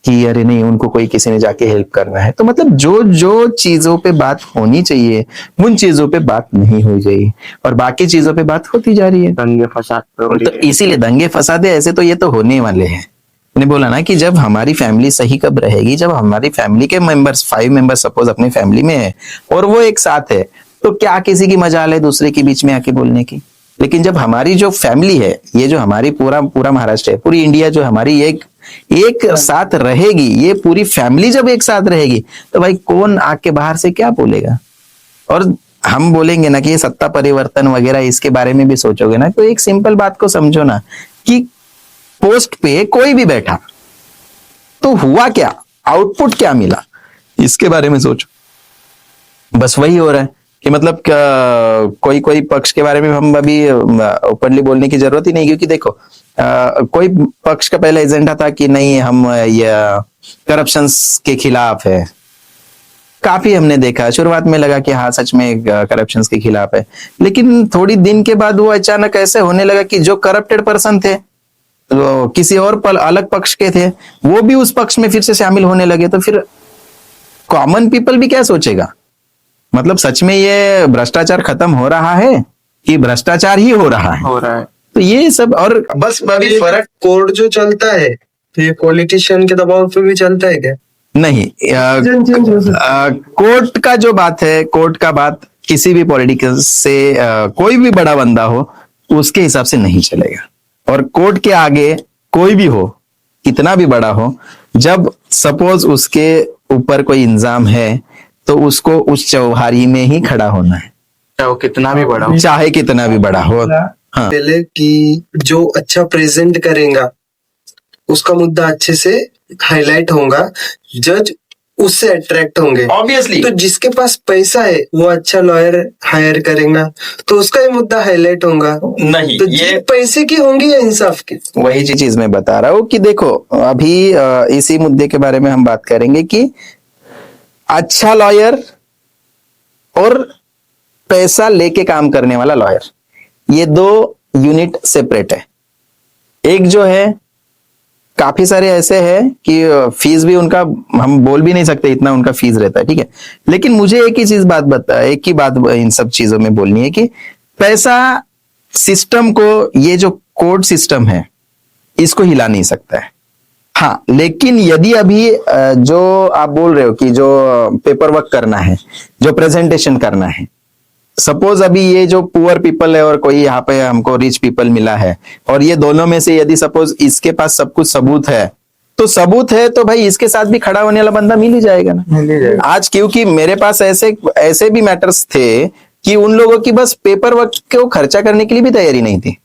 कि अरे नहीं, उनको कोई किसी ने जाके हेल्प करना है? तो मतलब जो जो चीजों पे बात होनी चाहिए उन चीजों पे बात नहीं हो गई और बाकी चीजों पे बात होती जा रही है। दंगे फसाद तो इसीलिए दंगे फसादे ऐसे तो ये तो होने वाले हैं। मैंने बोला ना कि जब हमारी फैमिली सही कब रहेगी, जब हमारी फैमिली के मेंबर्स 5 मेंबर्स सपोज अपनी फैमिली में है और वो एक साथ है, तो क्या किसी की मजाल है दूसरे के बीच में आके बोलने की? लेकिन जब हमारी जो फैमिली है, ये जो हमारी पूरा महाराष्ट्र है, पूरी इंडिया जो हमारी एक साथ रहेगी, ये पूरी फैमिली जब एक साथ रहेगी, तो भाई कौन आके बाहर से क्या बोलेगा? और हम बोलेंगे ना कि ये सत्ता परिवर्तन वगैरह, इसके बारे में भी सोचोगे ना, तो एक सिंपल बात को समझो ना कि पोस्ट पे कोई भी बैठा तो हुआ क्या, आउटपुट क्या मिला, इसके बारे में सोचो। बस वही हो रहा है कि मतलब कोई पक्ष के बारे में हम अभी ओपनली बोलने की जरूरत ही नहीं, क्योंकि देखो कोई पक्ष का पहला एजेंडा था कि नहीं, हम ये करप्शन के खिलाफ है। काफी हमने देखा, शुरुआत में लगा कि हाँ सच में करप्शन के खिलाफ है, लेकिन थोड़ी दिन के बाद वो अचानक ऐसे होने लगा कि जो करप्टेड पर्सन थे, तो किसी और अलग पक्ष के थे, वो भी उस पक्ष में फिर से शामिल होने लगे। तो फिर कॉमन पीपल भी क्या सोचेगा? मतलब सच में ये भ्रष्टाचार खत्म हो रहा है कि भ्रष्टाचार ही हो रहा है? तो ये सब, और बस अभी फर्क कोर्ट जो चलता है, तो ये पॉलिटिशियन के दबाव पे भी चलता है क्या? नहीं, कोर्ट का जो बात है, कोर्ट का बात किसी भी पॉलिटिकल से कोई भी बड़ा बंदा हो उसके हिसाब से नहीं चलेगा। और कोर्ट के आगे कोई भी हो, कितना भी बड़ा हो, जब सपोज उसके ऊपर कोई इल्जाम है तो उसको उस चौहारी में ही खड़ा होना है, चाहे वो कितना भी बड़ा हो, चाहे कितना भी बड़ा हो। हाँ, पहले कि जो अच्छा प्रेजेंट करेगा उसका मुद्दा अच्छे से हाईलाइट होगा, जज उससे अट्रैक्ट होंगे। ऑब्वियसली। तो जिसके पास पैसा है वो अच्छा लॉयर हायर करेगा तो उसका ही मुद्दा हाईलाइट होगा। नहीं, तो ये पैसे की होंगी या इंसाफ की? वही चीज मैं बता रहा हूँ कि देखो अभी इसी मुद्दे के बारे में हम बात करेंगे कि अच्छा लॉयर और पैसा लेके काम करने वाला लॉयर, ये दो यूनिट सेपरेट है। एक जो है, काफी सारे ऐसे हैं कि फीस भी उनका हम बोल भी नहीं सकते, इतना उनका फीस रहता है, ठीक है। लेकिन मुझे एक ही बात इन सब चीजों में बोलनी है कि पैसा सिस्टम को, ये जो कोर्ट सिस्टम है, इसको हिला नहीं सकता है। हाँ, लेकिन यदि अभी जो आप बोल रहे हो कि जो पेपर वर्क करना है, जो प्रेजेंटेशन करना है, सपोज अभी ये जो पुअर पीपल है और कोई यहाँ पे हमको रिच पीपल मिला है, और ये दोनों में से यदि सपोज इसके पास सब कुछ सबूत है, तो भाई इसके साथ भी खड़ा होने वाला बंदा मिल ही जाएगा ना, मिल ही जाएगा। आज क्योंकि मेरे पास ऐसे भी मैटर्स थे कि उन लोगों की बस पेपर वर्क को खर्चा करने के लिए भी तैयारी नहीं थी,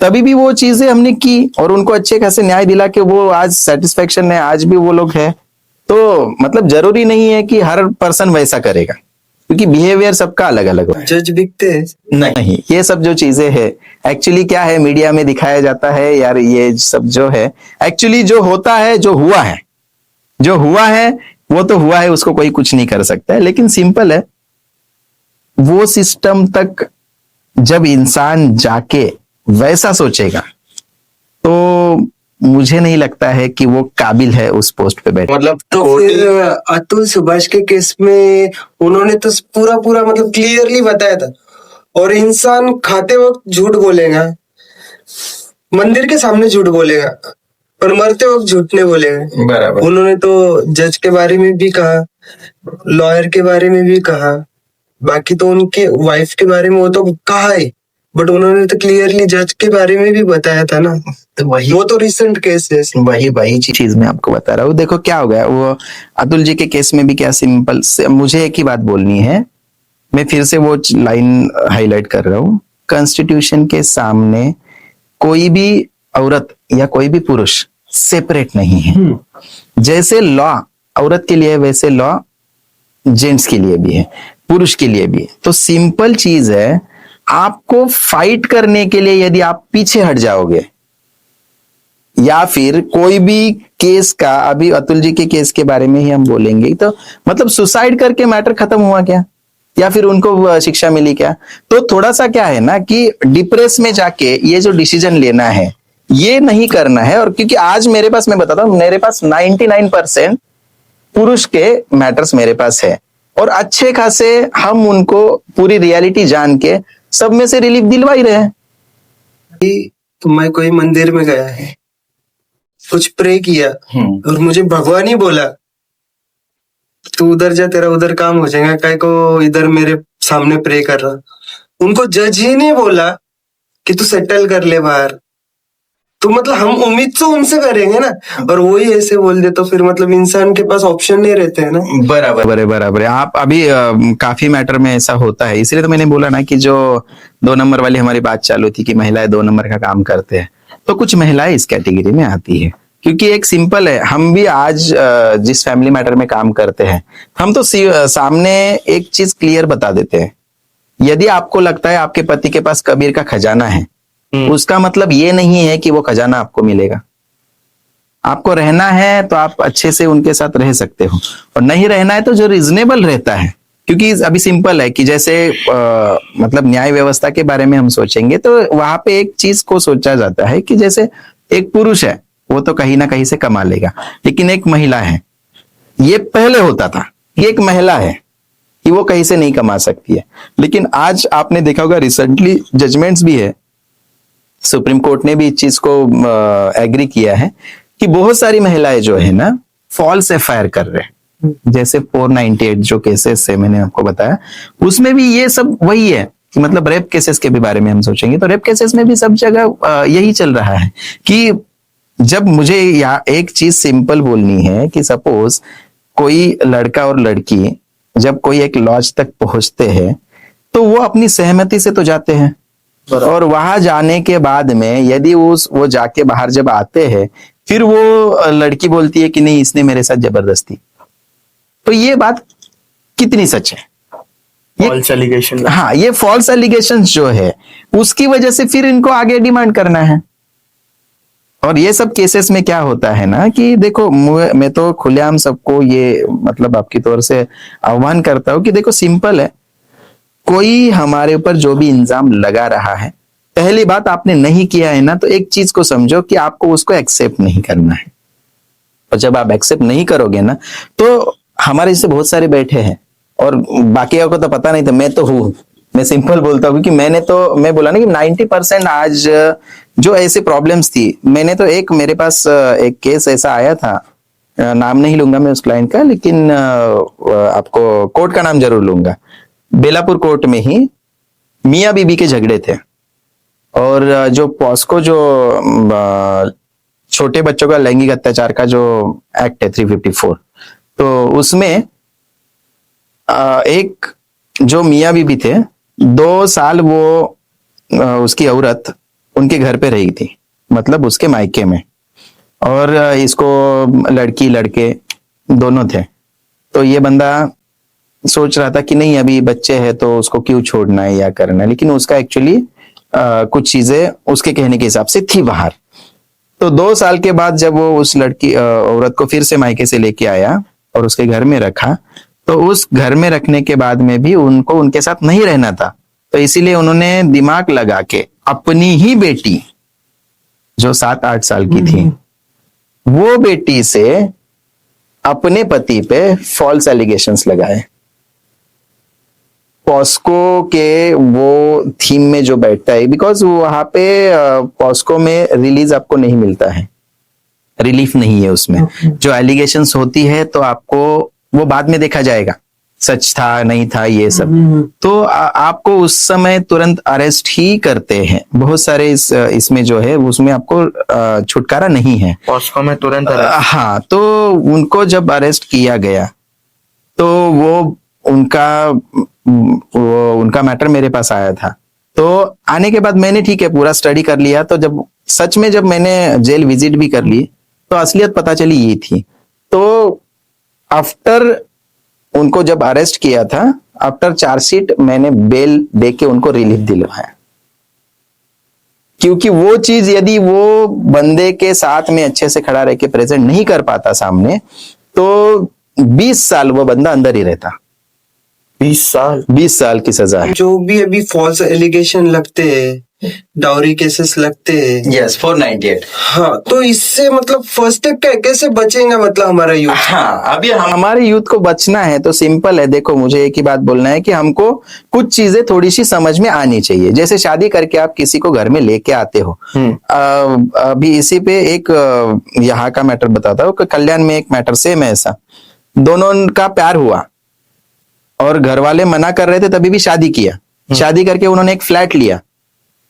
तभी भी वो चीजें हमने की और उनको अच्छे खासे न्याय दिला के वो आज सेटिस्फेक्शन है, आज भी वो लोग हैं। तो मतलब जरूरी नहीं है कि हर पर्सन वैसा करेगा, क्योंकि बिहेवियर सबका अलग अलग है। जज बिकते हैं? नहीं, ये सब जो चीजें है एक्चुअली क्या है, मीडिया में दिखाया जाता है यार, ये सब जो है एक्चुअली जो होता है, जो हुआ है वो तो हुआ है, उसको कोई कुछ नहीं कर सकता है। लेकिन सिंपल है, वो सिस्टम तक जब इंसान जाके वैसा सोचेगा तो मुझे नहीं लगता है कि वो काबिल है उस पोस्ट पे बैठे। मतलब तो फिर अतुल सुभाष के केस में उन्होंने तो पूरा मतलब क्लियरली बताया था, और इंसान खाते वक्त झूठ बोलेगा, मंदिर के सामने झूठ बोलेगा, और मरते वक्त झूठ नहीं बोलेगा। बराबर। उन्होंने तो जज के बारे में भी कहा, लॉयर के बारे में भी कहा, बाकी तो उनके वाइफ के बारे में वो तो कहा है, बट उन्होंने तो क्लियरली जज के बारे में भी बताया था ना। तो वही, वो तो रिसेंट केस है। वही चीज मैं आपको बता रहा हूँ। देखो क्या हो गया, वो अतुल जी के केस में भी क्या सिंपल से मुझे एक ही बात बोलनी है, मैं फिर से वो लाइन हाईलाइट कर रहा हूँ, कॉन्स्टिट्यूशन के सामने कोई भी औरत या कोई भी पुरुष सेपरेट नहीं है। जैसे लॉ औरत के लिए है वैसे लॉ जेंट्स के लिए भी है, पुरुष के लिए भी है। तो सिंपल चीज है, आपको फाइट करने के लिए यदि आप पीछे हट जाओगे या फिर कोई भी केस का, अभी अतुल जी के केस के बारे में ही हम बोलेंगे, तो मतलब सुसाइड करके मैटर खत्म हुआ क्या, या फिर उनको शिक्षा मिली क्या? तो थोड़ा सा क्या है ना कि डिप्रेस में जाके ये जो डिसीजन लेना है ये नहीं करना है। और क्योंकि आज मेरे पास, मैं बताता हूँ, मेरे पास 99% पुरुष के मैटर्स मेरे पास है, और अच्छे खासे हम उनको पूरी रियलिटी जान के सब में से रिलीफ दिलवा ही रहे हैं। तो मैं कोई मंदिर में गया है, कुछ प्रे किया और मुझे भगवान ही बोला तू उधर जा, तेरा उधर काम हो जाएगा, काय को इधर मेरे सामने प्रे कर रहा। उनको जज ही नहीं बोला कि तू सेटल कर ले बाहर, तो मतलब हम उम्मीद तो उनसे करेंगे ना, और वही ऐसे बोल दे तो फिर मतलब इंसान के पास ऑप्शन नहीं रहते हैं ना। बराबर है। आप अभी काफी मैटर में ऐसा होता है, इसलिए तो मैंने बोला ना कि जो 2 नंबर वाली हमारी बात चालू थी कि महिलाएं 2 नंबर का काम करते हैं, तो कुछ महिलाएं इस कैटेगरी में आती है। क्योंकि एक सिंपल है, हम भी आज जिस फैमिली मैटर में काम करते हैं, हम तो सामने एक चीज क्लियर बता देते हैं। यदि आपको लगता है आपके पति के पास कबीर का खजाना है, उसका मतलब ये नहीं है कि वो खजाना आपको मिलेगा। आपको रहना है तो आप अच्छे से उनके साथ रह सकते हो, और नहीं रहना है तो जो रीजनेबल रहता है। क्योंकि अभी सिंपल है कि जैसे मतलब न्याय व्यवस्था के बारे में हम सोचेंगे तो वहां पे एक चीज को सोचा जाता है कि जैसे एक पुरुष है वो तो कहीं ना कहीं से कमा लेगा, लेकिन एक महिला है, ये पहले होता था कि एक महिला है कि वो कहीं से नहीं कमा सकती है। लेकिन आज आपने देखा होगा रिसेंटली जजमेंट्स भी है, सुप्रीम कोर्ट ने भी इस चीज को एग्री किया है कि बहुत सारी महिलाएं जो है ना फॉल्स एफआईआर कर रहे हैं। जैसे 498 जो केसेस है मैंने आपको बताया, उसमें भी ये सब वही है कि मतलब रेप केसेस के भी बारे में हम सोचेंगे तो रेप केसेस में भी सब जगह यही चल रहा है कि जब मुझे यहाँ एक चीज सिंपल बोलनी है कि सपोज कोई लड़का और लड़की जब कोई एक लॉज तक पहुंचते हैं तो वो अपनी सहमति से तो जाते हैं, और वहां जाने के बाद में यदि वो जाके बाहर जब आते हैं फिर वो लड़की बोलती है कि नहीं इसने मेरे साथ जबरदस्ती, तो ये बात कितनी सच है? False allegation. हाँ, ये फॉल्स एलिगेशन जो है उसकी वजह से फिर इनको आगे डिमांड करना है। और ये सब केसेस में क्या होता है ना कि देखो, मैं तो खुलेआम सबको ये मतलब आपकी तौर से आह्वान करता हूं कि देखो सिंपल है, कोई हमारे ऊपर जो भी इल्जाम लगा रहा है, पहली बात आपने नहीं किया है ना, तो एक चीज को समझो कि आपको उसको एक्सेप्ट नहीं करना है। और जब आप एक्सेप्ट नहीं करोगे ना, तो हमारे जैसे बहुत सारे बैठे हैं और बाकी को तो पता नहीं था, मैं तो हूँ, मैं सिंपल बोलता हूँ क्योंकि मैं बोला ना कि 90% आज जो ऐसे प्रॉब्लम्स थी, मैंने तो मेरे पास एक केस ऐसा आया था, नाम नहीं लूंगा मैं उस क्लाइंट का, लेकिन आपको कोर्ट का नाम जरूर लूंगा। बेलापुर कोर्ट में ही मियां बीबी के झगड़े थे, और जो पॉस्को जो छोटे बच्चों का लैंगिक अत्याचार का जो एक्ट है 354, तो उसमें एक जो मियां बीबी थे 2 साल वो उसकी औरत उनके घर पे रही थी, मतलब उसके मायके में, और इसको लड़की लड़के दोनों थे। तो ये बंदा सोच रहा था कि नहीं अभी बच्चे हैं तो उसको क्यों छोड़ना है या करना है, लेकिन उसका एक्चुअली कुछ चीजें उसके कहने के हिसाब से थी बाहर। तो 2 साल के बाद जब वो उस लड़की औरत को फिर से मायके से लेके आया और उसके घर में रखा, तो उस घर में रखने के बाद में भी उनको उनके साथ नहीं रहना था, तो इसीलिए उन्होंने दिमाग लगा के अपनी ही बेटी जो 7-8 साल की थी, वो बेटी से अपने पति पे फॉल्स एलिगेशंस लगाए। पॉस्को के वो थीम में जो बैठता है, बिकॉज वहां पे पॉस्को में रिलीज आपको नहीं मिलता है, रिलीफ नहीं है उसमें। जो एलिगेशंस होती है तो आपको वो बाद में देखा जाएगा सच था नहीं था ये सब, तो आपको उस समय तुरंत अरेस्ट ही करते हैं। बहुत सारे इसमें जो है उसमें आपको छुटकारा नहीं है, पॉस्को में तुरंत हाँ, तो उनको जब अरेस्ट किया गया तो वो उनका मैटर मेरे पास आया था। तो आने के बाद मैंने ठीक है पूरा स्टडी कर लिया, तो जब सच में जब मैंने जेल विजिट भी कर ली तो असलियत पता चली ये थी। तो आफ्टर उनको जब अरेस्ट किया था, आफ्टर चार्जशीट मैंने बेल दे के उनको रिलीफ दिलवाया, क्योंकि वो चीज यदि वो बंदे के साथ में अच्छे से खड़ा रह के प्रेजेंट नहीं कर पाता सामने, तो 20 साल वो बंदा अंदर ही रहता। 20 साल की सजा है। जो भी अभी फॉल्स एलिगेशन लगते हैं, डाउरी केसेस लगते हैं, यस 498। हाँ, तो इससे मतलब फर्स्ट स्टेप क्या है? कैसे बचेगा मतलब हमारा यूथ? हाँ, अभी हमारे यूथ को बचना है तो सिंपल है। देखो, मुझे एक ही बात बोलना है कि हमको कुछ चीजें थोड़ी सी समझ में आनी चाहिए। जैसे शादी करके आप किसी को घर में लेके आते हो, अभी इसी पे एक यहाँ का मैटर बताता हूँ। कल्याण में एक मैटर सेम है ऐसा। दोनों का प्यार हुआ और घर वाले मना कर रहे थे, तभी भी शादी किया। शादी करके उन्होंने एक फ्लैट लिया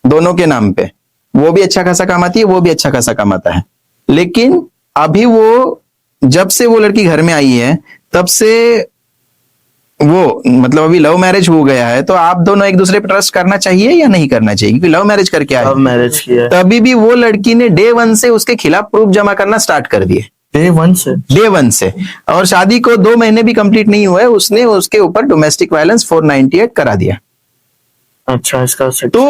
दोनों के नाम पे। वो भी अच्छा खासा कमाती है, वो भी अच्छा खासा कमाता है। लेकिन अभी वो, जब से वो लड़की घर में आई है तब से वो, मतलब अभी लव मैरिज हो गया है, तो आप दोनों एक दूसरे पर ट्रस्ट करना चाहिए या नहीं करना चाहिए? क्योंकि लव मैरिज करके आए, लव मैरिज किया, तभी भी वो लड़की ने डे 1 से उसके खिलाफ प्रूफ जमा करना स्टार्ट कर दिए। डे वन से। और शादी को 2 महीने भी कंप्लीट नहीं हुए, उसने उसके ऊपर डोमेस्टिक वायलेंस 498 करा दिया। अच्छा, इसका तो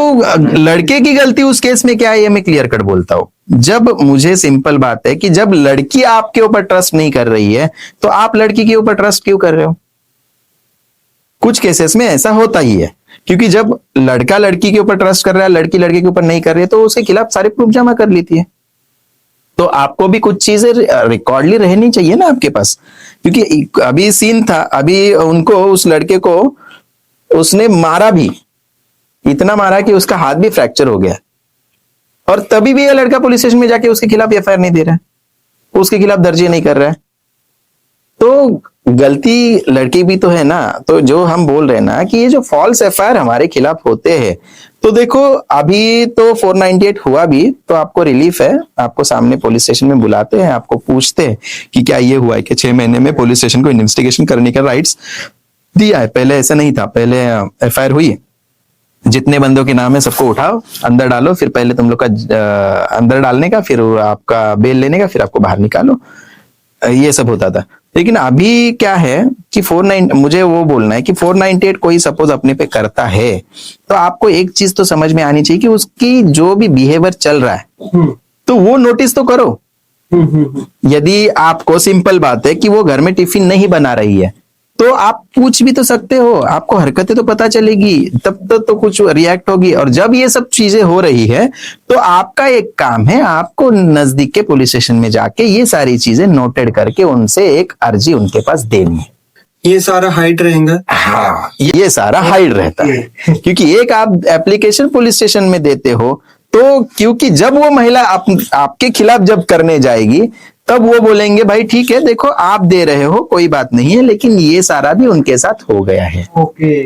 लड़के की गलती उस केस में क्या है, ये मैं क्लियर कट बोलता हूं। जब, मुझे सिंपल बात है कि जब लड़की आपके ऊपर ट्रस्ट नहीं कर रही है, तो आप लड़की के ऊपर ट्रस्ट क्यों कर रहे हो? कुछ केसेस में ऐसा होता ही है, क्योंकि जब लड़का लड़की के ऊपर ट्रस्ट कर रहा है, लड़की लड़के के ऊपर नहीं कर रही है, तो उसके खिलाफ सारे प्रूफ जमा कर लेती है। तो आपको भी कुछ चीजें रिकॉर्डली रहनी चाहिए ना आपके पास। क्योंकि अभी सीन था, अभी उनको, उस लड़के को उसने मारा भी, इतना मारा कि उसका हाथ भी फ्रैक्चर हो गया, और तभी भी ये लड़का पुलिस स्टेशन में जाके उसके खिलाफ एफआईआर नहीं दे रहा है, उसके खिलाफ दर्ज नहीं कर रहा है। तो गलती लड़की भी तो है ना। तो जो हम बोल रहे हैं ना कि ये जो फॉल्स एफआईआर हमारे खिलाफ होते हैं, तो देखो अभी तो 498 हुआ भी, तो आपको रिलीफ है। आपको सामने पुलिस स्टेशन में बुलाते हैं, आपको पूछते हैं कि क्या ये हुआ है कि 6 महीने में पुलिस स्टेशन को इन्वेस्टिगेशन करने का राइट्स दिया है। पहले ऐसा नहीं था, पहले एफआईआर हुई, जितने बंदों के नाम है सबको उठाओ, अंदर डालो, फिर पहले तुम लोग का अंदर डालने का, फिर आपका बेल लेने का, फिर आपको बाहर निकालो, ये सब होता था। लेकिन अभी क्या है कि 49, मुझे वो बोलना है कि 498 कोई सपोज अपने पे करता है, तो आपको एक चीज तो समझ में आनी चाहिए कि उसकी जो भी बिहेवियर चल रहा है, तो वो नोटिस तो करो। यदि आपको, सिंपल बात है कि वो घर में टिफिन नहीं बना रही है, तो आप पूछ भी तो सकते हो, आपको हरकतें तो पता चलेगी, तब तो कुछ रिएक्ट होगी। और जब ये सब चीजें हो रही है, तो आपका एक काम है, आपको नजदीक के पुलिस स्टेशन में जाके ये सारी चीजें नोटेड करके उनसे एक अर्जी उनके पास देनी है। ये सारा हाइड रहेगा? हाँ, ये सारा हाइड रहता है। क्योंकि एक आप एप्लीकेशन पुलिस स्टेशन में देते हो, तो क्योंकि जब वो महिला आपके खिलाफ जब करने जाएगी, तब वो बोलेंगे भाई ठीक है, देखो आप दे रहे हो, कोई बात नहीं है, लेकिन ये सारा भी उनके साथ हो गया है। ओके।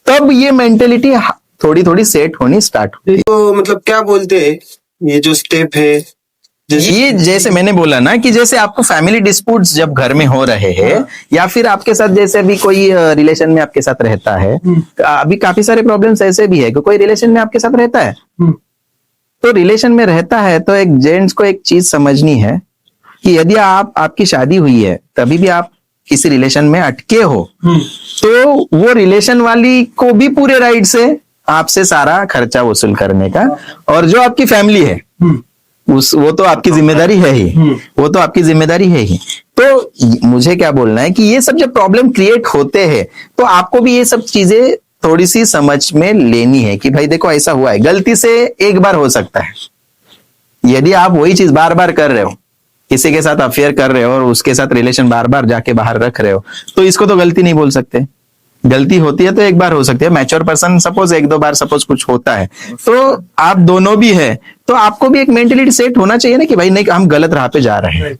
तब ये मेंटेलिटी थोड़ी थोड़ी सेट होनी स्टार्ट होती है। तो मतलब क्या बोलते हैं, ये जो स्टेप है, ये जैसे मैंने बोला ना कि जैसे आपको फैमिली डिस्प्यूट्स जब घर में हो रहे हैं, या फिर आपके साथ जैसे अभी कोई रिलेशन में आपके साथ रहता है, अभी काफी सारे प्रॉब्लम्स ऐसे भी है कि कोई रिलेशन में आपके साथ रहता है, तो रिलेशन में रहता है, तो एक जेंट्स को एक चीज समझनी है कि यदि आपकी शादी हुई है, तभी भी आप किसी रिलेशन में अटके हो, तो वो रिलेशन वाली को भी पूरे राइट से आपसे सारा खर्चा वसूल करने का, और जो आपकी फैमिली है वो तो आपकी जिम्मेदारी है ही, वो तो आपकी जिम्मेदारी है ही। तो मुझे क्या बोलना है कि ये सब जब प्रॉब्लम क्रिएट होते हैं, तो आपको भी ये सब चीजें थोड़ी सी समझ में लेनी है कि भाई देखो ऐसा हुआ है, गलती से एक बार हो सकता है। यदि आप वही चीज बार बार कर रहे हो, किसी के साथ अफेयर कर रहे हो और उसके साथ रिलेशन बार बार जाके बाहर रख रहे हो, तो इसको तो गलती नहीं बोल सकते। गलती होती है तो एक बार हो सकती है, मैच्योर पर्सन सपोज 1-2 बार सपोज कुछ होता है, तो आप दोनों भी है, तो आपको भी एक मेंटलिटी सेट होना चाहिए ना कि भाई नहीं, हम गलत राह पे जा रहे हैं।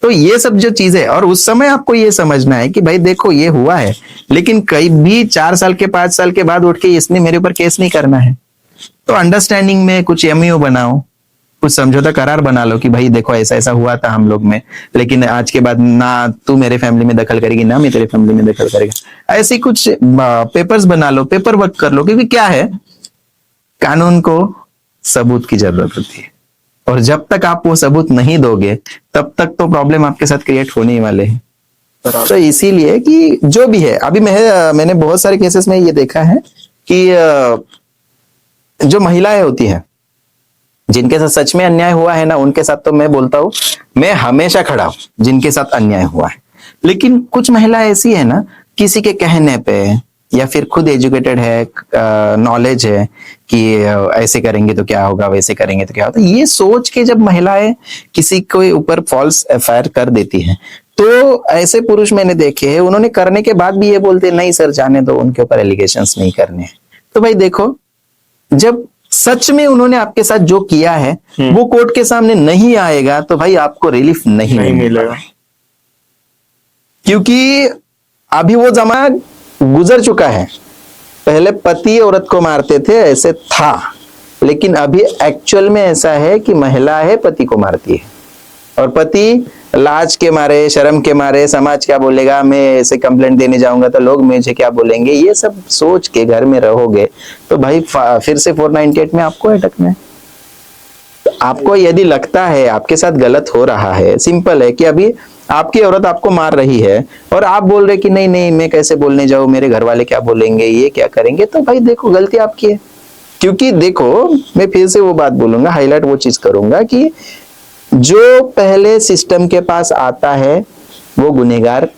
तो ये सब जो चीजें, और उस समय आपको ये समझना है कि भाई देखो ये हुआ है, लेकिन कहीं भी 4 साल के 5 साल के बाद उठ के इसने मेरे ऊपर केस नहीं करना है। तो अंडरस्टैंडिंग में कुछ एमयू बनाओ, कुछ समझौता करार बना लो कि भाई देखो ऐसा ऐसा हुआ था हम लोग में, लेकिन आज के बाद ना तू मेरे फैमिली में दखल करेगी, ना मैं तेरे फैमिली में दखल करेगा। ऐसे कुछ पेपर्स बना लो, पेपर वर्क कर लो, क्योंकि क्या है, कानून को सबूत की जरूरत होती है, और जब तक आप वो सबूत नहीं दोगे, तब तक तो प्रॉब्लम आपके साथ क्रिएट होने ही वाले हैं। तो इसीलिए कि जो भी है, अभी मैंने बहुत सारे केसेस में ये देखा है कि जो महिलाएं होती हैं जिनके साथ सच में अन्याय हुआ है ना, उनके साथ तो मैं बोलता हूँ मैं हमेशा खड़ा हूं जिनके साथ अन्याय हुआ है। लेकिन कुछ महिला ऐसी है ना, किसी के कहने पे या फिर खुद एजुकेटेड है, नॉलेज है कि ऐसे करेंगे तो क्या होगा, वैसे करेंगे तो क्या होगा, ये सोच के जब महिलाएं किसी के ऊपर फॉल्स एफआईआर कर देती हैं, तो ऐसे पुरुष मैंने देखे हैं, उन्होंने करने के बाद भी ये बोलते नहीं सर जाने दो, उनके ऊपर एलिगेशंस नहीं करने। तो भाई देखो, जब सच में उन्होंने आपके साथ जो किया है वो कोर्ट के सामने नहीं आएगा तो भाई आपको रिलीफ नहीं मिलेगा, क्योंकि अभी वो जमाना गुजर चुका है। पहले पति औरत को मारते थे, ऐसे था, लेकिन अभी एक्चुअल में ऐसा है कि महिला है पति को मारती है, और पति लाज के मारे, शर्म के मारे, समाज क्या बोलेगा, मैं ऐसे कंप्लेंट देने जाऊंगा तो लोग मुझे क्या बोलेंगे, ये सब सोच के घर में रहोगे तो भाई फिर से 498 में आपको अटकना है। तो आपको यदि लगता है आपके साथ गलत हो रहा है, सिंपल है कि अभी आपकी औरत आपको मार रही है और आप बोल रहे कि नहीं नहीं मैं कैसे बोलने जाऊं, मेरे घर वाले क्या बोलेंगे, ये क्या करेंगे, तो भाई देखो गलती आपकी है। क्योंकि देखो, मैं फिर से वो बात बोलूंगा, हाईलाइट वो चीज करूंगा कि जो पहले सिस्टम के पास आता है वो गुनहगार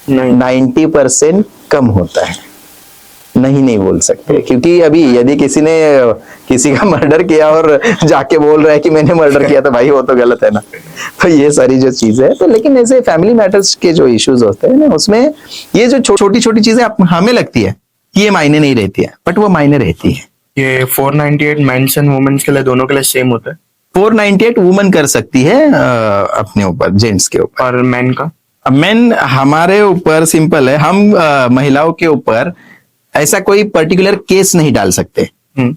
90% कम होता है। नहीं बोल सकते, क्योंकि अभी यदि किसी ने किसी का मर्डर किया और जाके बोल रहा है कि मैंने मर्डर किया, तो भाई वो तो गलत है ना। तो ये सारी जो चीजें है, तो लेकिन ऐसे फैमिली मैटर्स के जो इश्यूज होते हैं ना, उसमें ये जो छोटी छोटी चीजें हमें लगती है कि ये मायने नहीं रहती है, बट वो मायने रहती है। ये 498 मेंस एंड वुमेन्स के लिए, दोनों के लिए सेम होता है। 498 वुमन कर सकती है अपने ऊपर, जेंट्स के ऊपर। और मैन का? मेन हमारे ऊपर सिंपल है, हम महिलाओं के ऊपर ऐसा कोई पर्टिकुलर केस नहीं डाल सकते,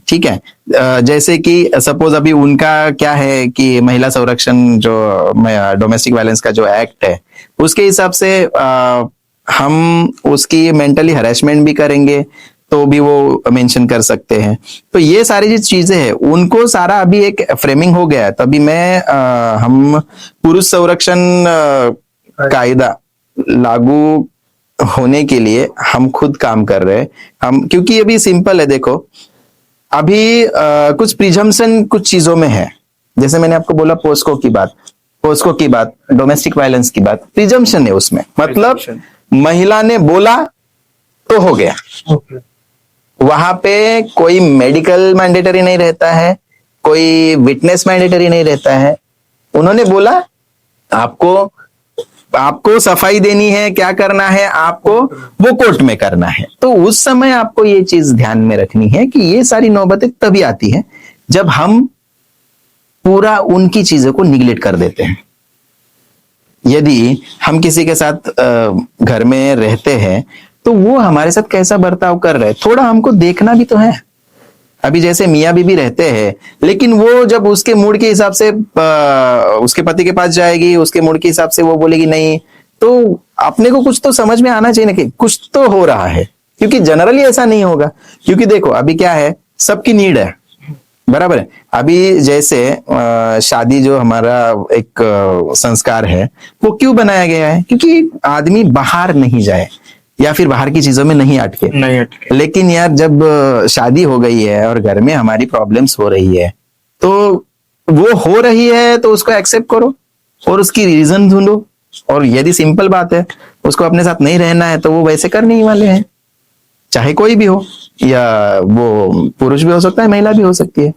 ठीक है। जैसे कि सपोज अभी उनका क्या है कि महिला संरक्षण जो डोमेस्टिक वायलेंस का जो एक्ट है, उसके हिसाब से हम उसकी मेंटली हरेसमेंट भी करेंगे तो भी वो मेंशन कर सकते हैं। तो ये सारी जो चीजें हैं उनको सारा अभी एक फ्रेमिंग हो गया है। तभी हम पुरुष संरक्षण कायदा लागू होने के लिए हम खुद काम कर रहे हैं। हम क्योंकि अभी सिंपल है, देखो अभी कुछ प्रिजम्पशन कुछ चीजों में है, जैसे मैंने आपको बोला पोस्को की बात, डोमेस्टिक वायलेंस की बात, प्रिजम्पशन है उसमें, मतलब महिला ने बोला तो हो गया। वहां पे कोई मेडिकल मैंडेटरी नहीं रहता है, कोई विटनेस मैंडेटरी नहीं रहता है। उन्होंने बोला आपको सफाई देनी है, क्या करना है आपको, वो कोर्ट में करना है। तो उस समय आपको ये चीज ध्यान में रखनी है कि ये सारी नौबतें तभी आती है जब हम पूरा उनकी चीजों को निगलेक्ट कर देते हैं। यदि हम किसी के साथ घर में रहते हैं तो वो हमारे साथ कैसा बर्ताव कर रहे हैं, थोड़ा हमको देखना भी तो है। अभी जैसे मियाँ बीबी रहते हैं, लेकिन वो जब उसके मूड के हिसाब से उसके पति के पास जाएगी, उसके मूड के हिसाब से वो बोलेगी नहीं, तो अपने को कुछ तो समझ में आना चाहिए ना कि कुछ तो हो रहा है, क्योंकि जनरली ऐसा नहीं होगा। क्योंकि देखो अभी क्या है, सबकी नीड है, बराबर है। अभी जैसे शादी जो हमारा एक संस्कार है, वो क्यों बनाया गया है, क्योंकि आदमी बाहर नहीं जाए या फिर बाहर की चीजों में नहीं अटके। लेकिन यार जब शादी हो गई है और घर में हमारी प्रॉब्लम्स हो रही है, तो वो हो रही है तो उसको एक्सेप्ट करो और उसकी रीजन ढूंढो। और यदि सिंपल बात है उसको अपने साथ नहीं रहना है तो वो वैसे करने ही वाले हैं, चाहे कोई भी हो, या वो पुरुष भी हो सकता है, महिला भी हो सकती है।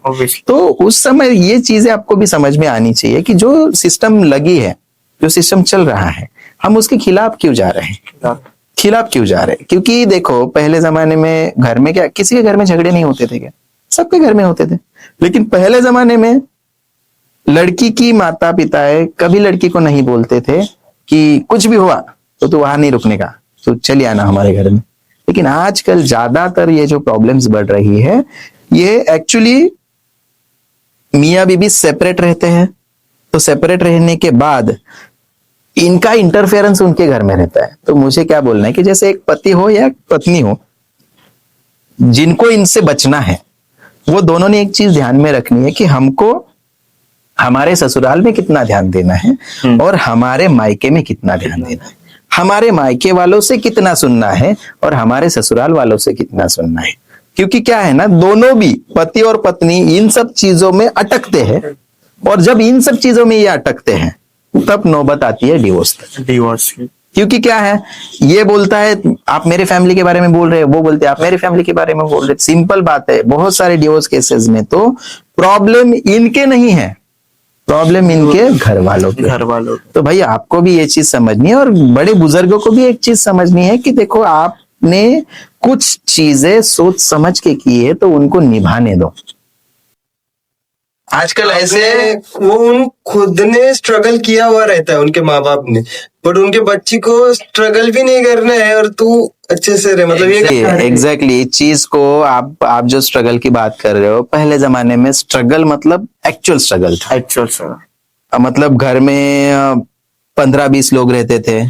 तो उस समय ये चीजें आपको भी समझ में आनी चाहिए कि जो सिस्टम लगी है, जो सिस्टम चल रहा है, हम उसके खिलाफ क्यों जा रहे हैं, क्योंकि देखो पहले जमाने में घर में क्या, किसी के घर में झगड़े नहीं होते थे क्या, सबके घर में होते थे। लेकिन पहले जमाने में लड़की की माता पिता कभी लड़की को नहीं बोलते थे कि कुछ भी हुआ तो तू वहां नहीं रुकने का, तो चलिए आना हमारे घर में। लेकिन आजकल ज्यादातर ये जो प्रॉब्लम्स बढ़ रही है, ये एक्चुअली मियाँ बीबी सेपरेट रहते हैं, तो सेपरेट रहने के बाद इनका इंटरफेरेंस उनके घर में रहता है। तो मुझे क्या बोलना है कि जैसे एक पति हो या पत्नी हो, जिनको इनसे बचना है, वो दोनों ने एक चीज ध्यान में रखनी है कि हमको हमारे ससुराल में कितना ध्यान देना है और हमारे मायके में कितना ध्यान देना है। हमारे मायके वालों से कितना सुनना है और हमारे ससुराल वालों से कितना सुनना है। क्योंकि क्या है ना, दोनों भी पति और पत्नी इन सब चीजों में अटकते हैं, और जब इन सब चीजों में ये अटकते हैं तब नौबत आती है डिवोर्स तक। डिवोर्स की। क्योंकि क्या है, ये बोलता है आप मेरे फैमिली के बारे में बोल रहे हो, वो बोलते हैं आप मेरे फैमिली के बारे में बोल रहे हो। सिंपल बात है, बहुत सारे डिवोर्स केसेस में तो प्रॉब्लम इनके नहीं है, प्रॉब्लम इनके घर वालों के। घर वालों। तो भाई आपको भी ये चीज समझनी है, और बड़े बुजुर्गों को भी एक चीज समझनी है कि देखो आपने कुछ चीजें सोच समझ के की है तो उनको निभाने दो। आजकल ऐसे वो उन खुद ने स्ट्रगल किया हुआ रहता है उनके माँ बाप ने, बट उनके बच्ची को स्ट्रगल भी नहीं करना है और तू अच्छे से रहे, मतलब ये एग्जैक्टली चीज को आप जो स्ट्रगल की बात कर रहे हो, पहले जमाने में स्ट्रगल मतलब एक्चुअल स्ट्रगल था। Actual sir. मतलब घर में 15-20 लोग रहते थे,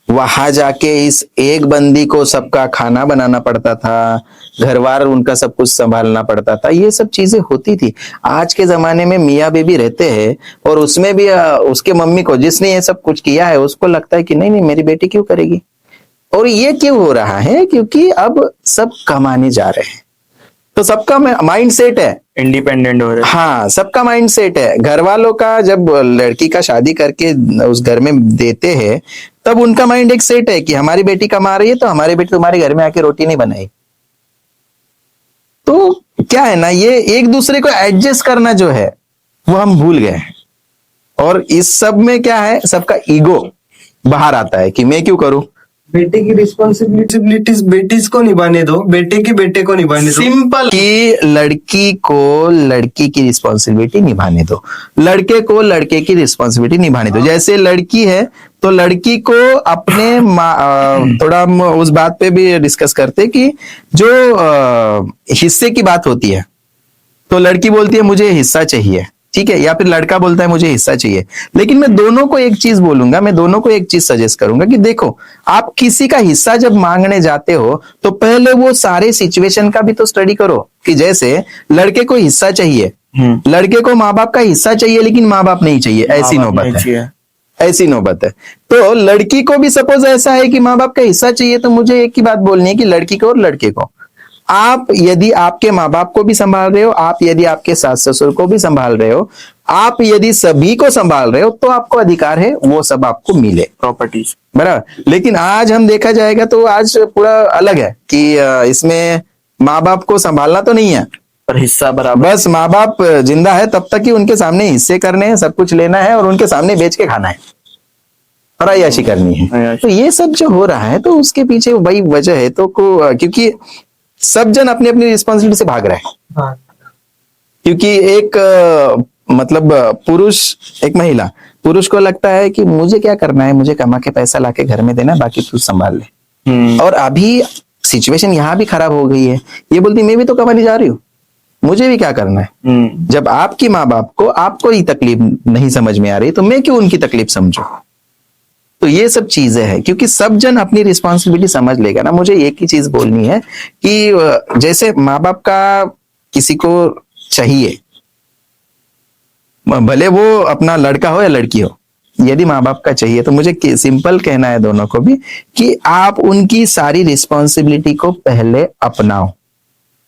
वहां जाके इस एक बंदी को सबका खाना बनाना पड़ता था, घरवार उनका सब कुछ संभालना पड़ता था, ये सब चीजें होती थी। आज के जमाने में मियाँ बीबी रहते हैं और उसमें भी उसके मम्मी को, जिसने ये सब कुछ किया है, उसको लगता है कि नहीं नहीं मेरी बेटी क्यों करेगी। और ये क्यों हो रहा है, क्योंकि अब सब कमाने जा रहे हैं, तो सबका माइंड सेट है इंडिपेंडेंट हो रहे। हाँ, सबका माइंड सेट है। घर वालों का जब लड़की का शादी करके उस घर में देते हैं तब उनका माइंड एक सेट है कि हमारी बेटी कमा रही है तो हमारी बेटी तुम्हारे घर में आके रोटी नहीं बनाएगी। तो क्या है ना, ये एक दूसरे को एडजस्ट करना जो है वो हम भूल गए हैं। और इस सब में क्या है, सबका ईगो बाहर आता है कि मैं क्यों करूं। बेटे की रिस्पॉन्सिबिलिटीज बेटीज को निभाने दो, बेटे की बेटे को निभाने दो। सिंपल कि लड़की को लड़की की रिस्पॉन्सिबिलिटी निभाने दो, लड़के को लड़के की रिस्पॉन्सिबिलिटी निभाने दो। जैसे लड़की है तो लड़की को अपने थोड़ा हम उस बात पे भी डिस्कस करते कि जो हिस्से की बात होती है, तो लड़की बोलती है मुझे हिस्सा चाहिए, ठीक है, या फिर लड़का बोलता है मुझे हिस्सा चाहिए। लेकिन मैं दोनों को एक चीज बोलूंगा, मैं दोनों को एक चीज सजेस्ट करूंगा कि देखो, आप किसी का हिस्सा जब मांगने जाते हो तो पहले वो सारे सिचुएशन का भी तो स्टडी करो कि जैसे लड़के को हिस्सा चाहिए, लड़के को माँ बाप का हिस्सा चाहिए लेकिन माँ बाप नहीं चाहिए, ऐसी नौबत है, ऐसी नौबत है। तो लड़की को भी सपोज ऐसा है कि माँ बाप का हिस्सा चाहिए, तो मुझे एक ही बात बोलनी है कि लड़की को और लड़के को, आप यदि आपके माँ बाप को भी संभाल रहे हो, आप यदि आपके सास ससुर को भी संभाल रहे हो, आप यदि सभी को संभाल रहे हो, तो आपको अधिकार है वो सब आपको मिले, प्रॉपर्टीज, बराबर। लेकिन आज हम देखा जाएगा तो आज पूरा अलग है कि इसमें माँ बाप को संभालना तो नहीं है पर हिस्सा बराबर। बस माँ बाप जिंदा है तब तक ही उनके सामने हिस्से करने हैं, सब कुछ लेना है और उनके सामने बेच के खाना है और अय्याशी करनी है। तो ये सब जो हो रहा है तो उसके पीछे वही वजह है। तो क्योंकि सब जन अपनी अपनी रिस्पॉन्सिबिलिटी से भाग रहे हैं। हाँ। क्योंकि एक मतलब पुरुष, एक महिला, पुरुष को लगता है कि मुझे क्या करना है, मुझे कमा के पैसा लाके घर में देना, बाकी तू संभाल ले। और अभी सिचुएशन यहाँ भी खराब हो गई है, ये बोलती मैं भी तो कमाने जा रही हूँ, मुझे भी क्या करना है। जब आपकी माँ बाप को आपको ही तकलीफ नहीं समझ में आ रही तो मैं क्यों उनकी तकलीफ समझूं। तो ये सब चीजें हैं, क्योंकि सब जन अपनी रिस्पॉन्सिबिलिटी समझ लेगा ना। मुझे एक ही चीज बोलनी है कि जैसे माँ बाप का किसी को चाहिए, भले वो अपना लड़का हो या लड़की हो, यदि माँ बाप का चाहिए तो मुझे सिंपल कहना है दोनों को भी कि आप उनकी सारी रिस्पॉन्सिबिलिटी को पहले अपनाओ।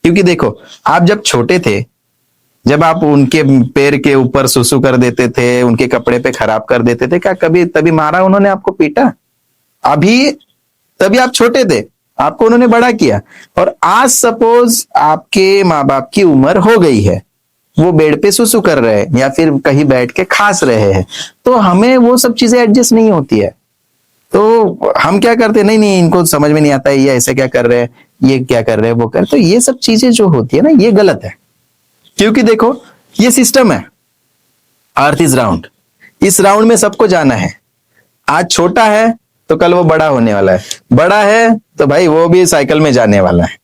क्योंकि देखो, आप जब छोटे थे, जब आप उनके पैर के ऊपर सुसु कर देते थे, उनके कपड़े पे खराब कर देते थे, क्या कभी तभी मारा उन्होंने, आपको पीटा? अभी तभी आप छोटे थे, आपको उन्होंने बड़ा किया। और आज सपोज आपके माँ बाप की उम्र हो गई है, वो बेड पे सुसु कर रहे हैं या फिर कहीं बैठ के खास रहे हैं, तो हमें वो सब चीजें एडजस्ट नहीं होती है। तो हम क्या करते हैं, नहीं नहीं इनको समझ में नहीं आता है, ये ऐसे क्या कर रहे हैं, ये क्या कर रहे हैं, वो कर। तो ये सब चीजें जो होती है ना, ये गलत है। क्योंकि देखो, ये सिस्टम है, अर्थ इज राउंड, इस राउंड में सबको जाना है। आज छोटा है तो कल वो बड़ा होने वाला है, बड़ा है तो भाई वो भी साइकिल में जाने वाला है।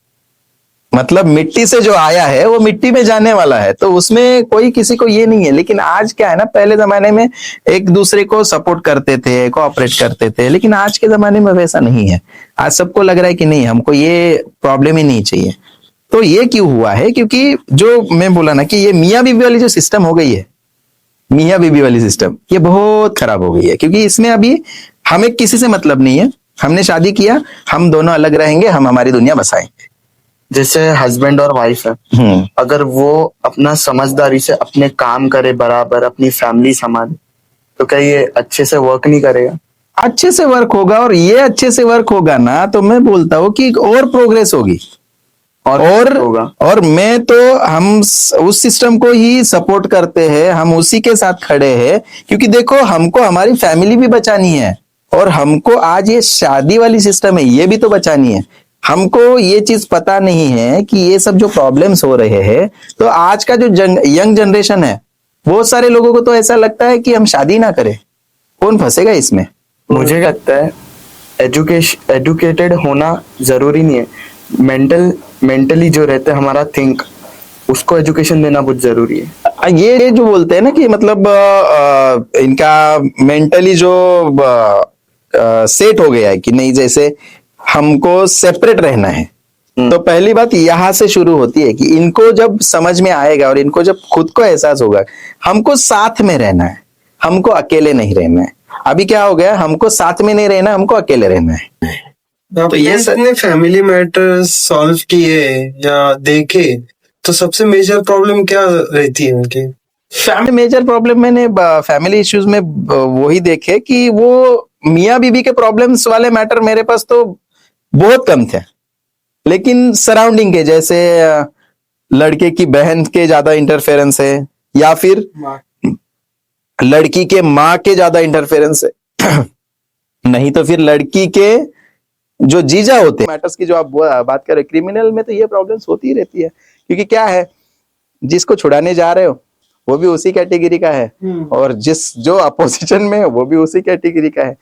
मतलब मिट्टी से जो आया है वो मिट्टी में जाने वाला है, तो उसमें कोई किसी को ये नहीं है। लेकिन आज क्या है ना, पहले जमाने में एक दूसरे को सपोर्ट करते थे, कोऑपरेट करते थे, लेकिन आज के जमाने में वैसा नहीं है। आज सबको लग रहा है कि नहीं, हमको ये प्रॉब्लम ही नहीं चाहिए। तो ये क्यों हुआ है, क्योंकि जो मैं बोला ना कि ये मियाँ बीवी वाली जो सिस्टम हो गई है, मियाँ बीवी वाली सिस्टम, ये बहुत खराब हो गई है। क्योंकि इसमें अभी हमें किसी से मतलब नहीं है, हमने शादी किया, हम दोनों अलग रहेंगे, हम हमारी दुनिया बसाएंगे। जैसे हस्बैंड और वाइफ है, अगर वो अपना समझदारी से अपने काम करे बराबर, अपनी फैमिली संभाले, तो क्या ये अच्छे से वर्क नहीं करेगा? अच्छे से वर्क होगा, और ये अच्छे से वर्क होगा ना तो मैं बोलता हूँ कि और प्रोग्रेस होगी। और होगा। और मैं तो हम उस सिस्टम को ही सपोर्ट करते हैं, हम उसी के साथ खड़े हैं, क्योंकि देखो हमको हमारी फैमिली भी बचानी है, और हमको आज ये शादी वाली सिस्टम है ये भी तो बचानी है। हमको ये चीज पता नहीं है कि ये सब जो प्रॉब्लम्स हो रहे हैं, तो आज का जो यंग जनरेशन है, बहुत सारे लोगों को तो ऐसा लगता है कि हम शादी ना करें। कौन फंसेगा इसमें? मुझे लगता है एजुकेटेड होना जरूरी नहीं है, मेंटली जो रहते हैं हमारा थिंक, उसको एजुकेशन देना बहुत जरूरी है। ये जो बोलते हैं ना कि मतलब इनका मेंटली जो सेट हो गया है कि नहीं, जैसे हमको सेपरेट रहना है, तो पहली बात यहां से शुरू होती है कि इनको जब समझ में आएगा और इनको जब खुद को एहसास होगा हमको साथ में रहना है, हमको अकेले नहीं रहना है। अभी क्या हो गया, हमको साथ में नहीं रहना, हमको अकेले रहना है। तो ये सबने फैमिली मैटर्स सॉल्व किए या देखे तो सबसे मेजर प्रॉब्लम क्या रहती है उनकी? फैमिली मेजर प्रॉब्लम मैंने फैमिली इश्यूज में वही देखे कि वो मियाँ बीबी के प्रॉब्लम्स वाले मैटर मेरे पास तो बहुत कम थे, लेकिन सराउंडिंग के, जैसे लड़के की बहन के ज्यादा इंटरफेरेंस है, या फिर लड़की के माँ के ज्यादा इंटरफेरेंस है नहीं तो फिर लड़की के जो जीजा होते हैं, मैटर्स की जो आप बात कर रहे, क्रिमिनल में तो ये प्रॉब्लम्स होती ही रहती है, क्योंकि क्या है, जिसको छुड़ाने जा रहे हो वो भी उसी कैटेगरी का है, और जो अपोजिशन में है वो भी उसी कैटेगरी का है।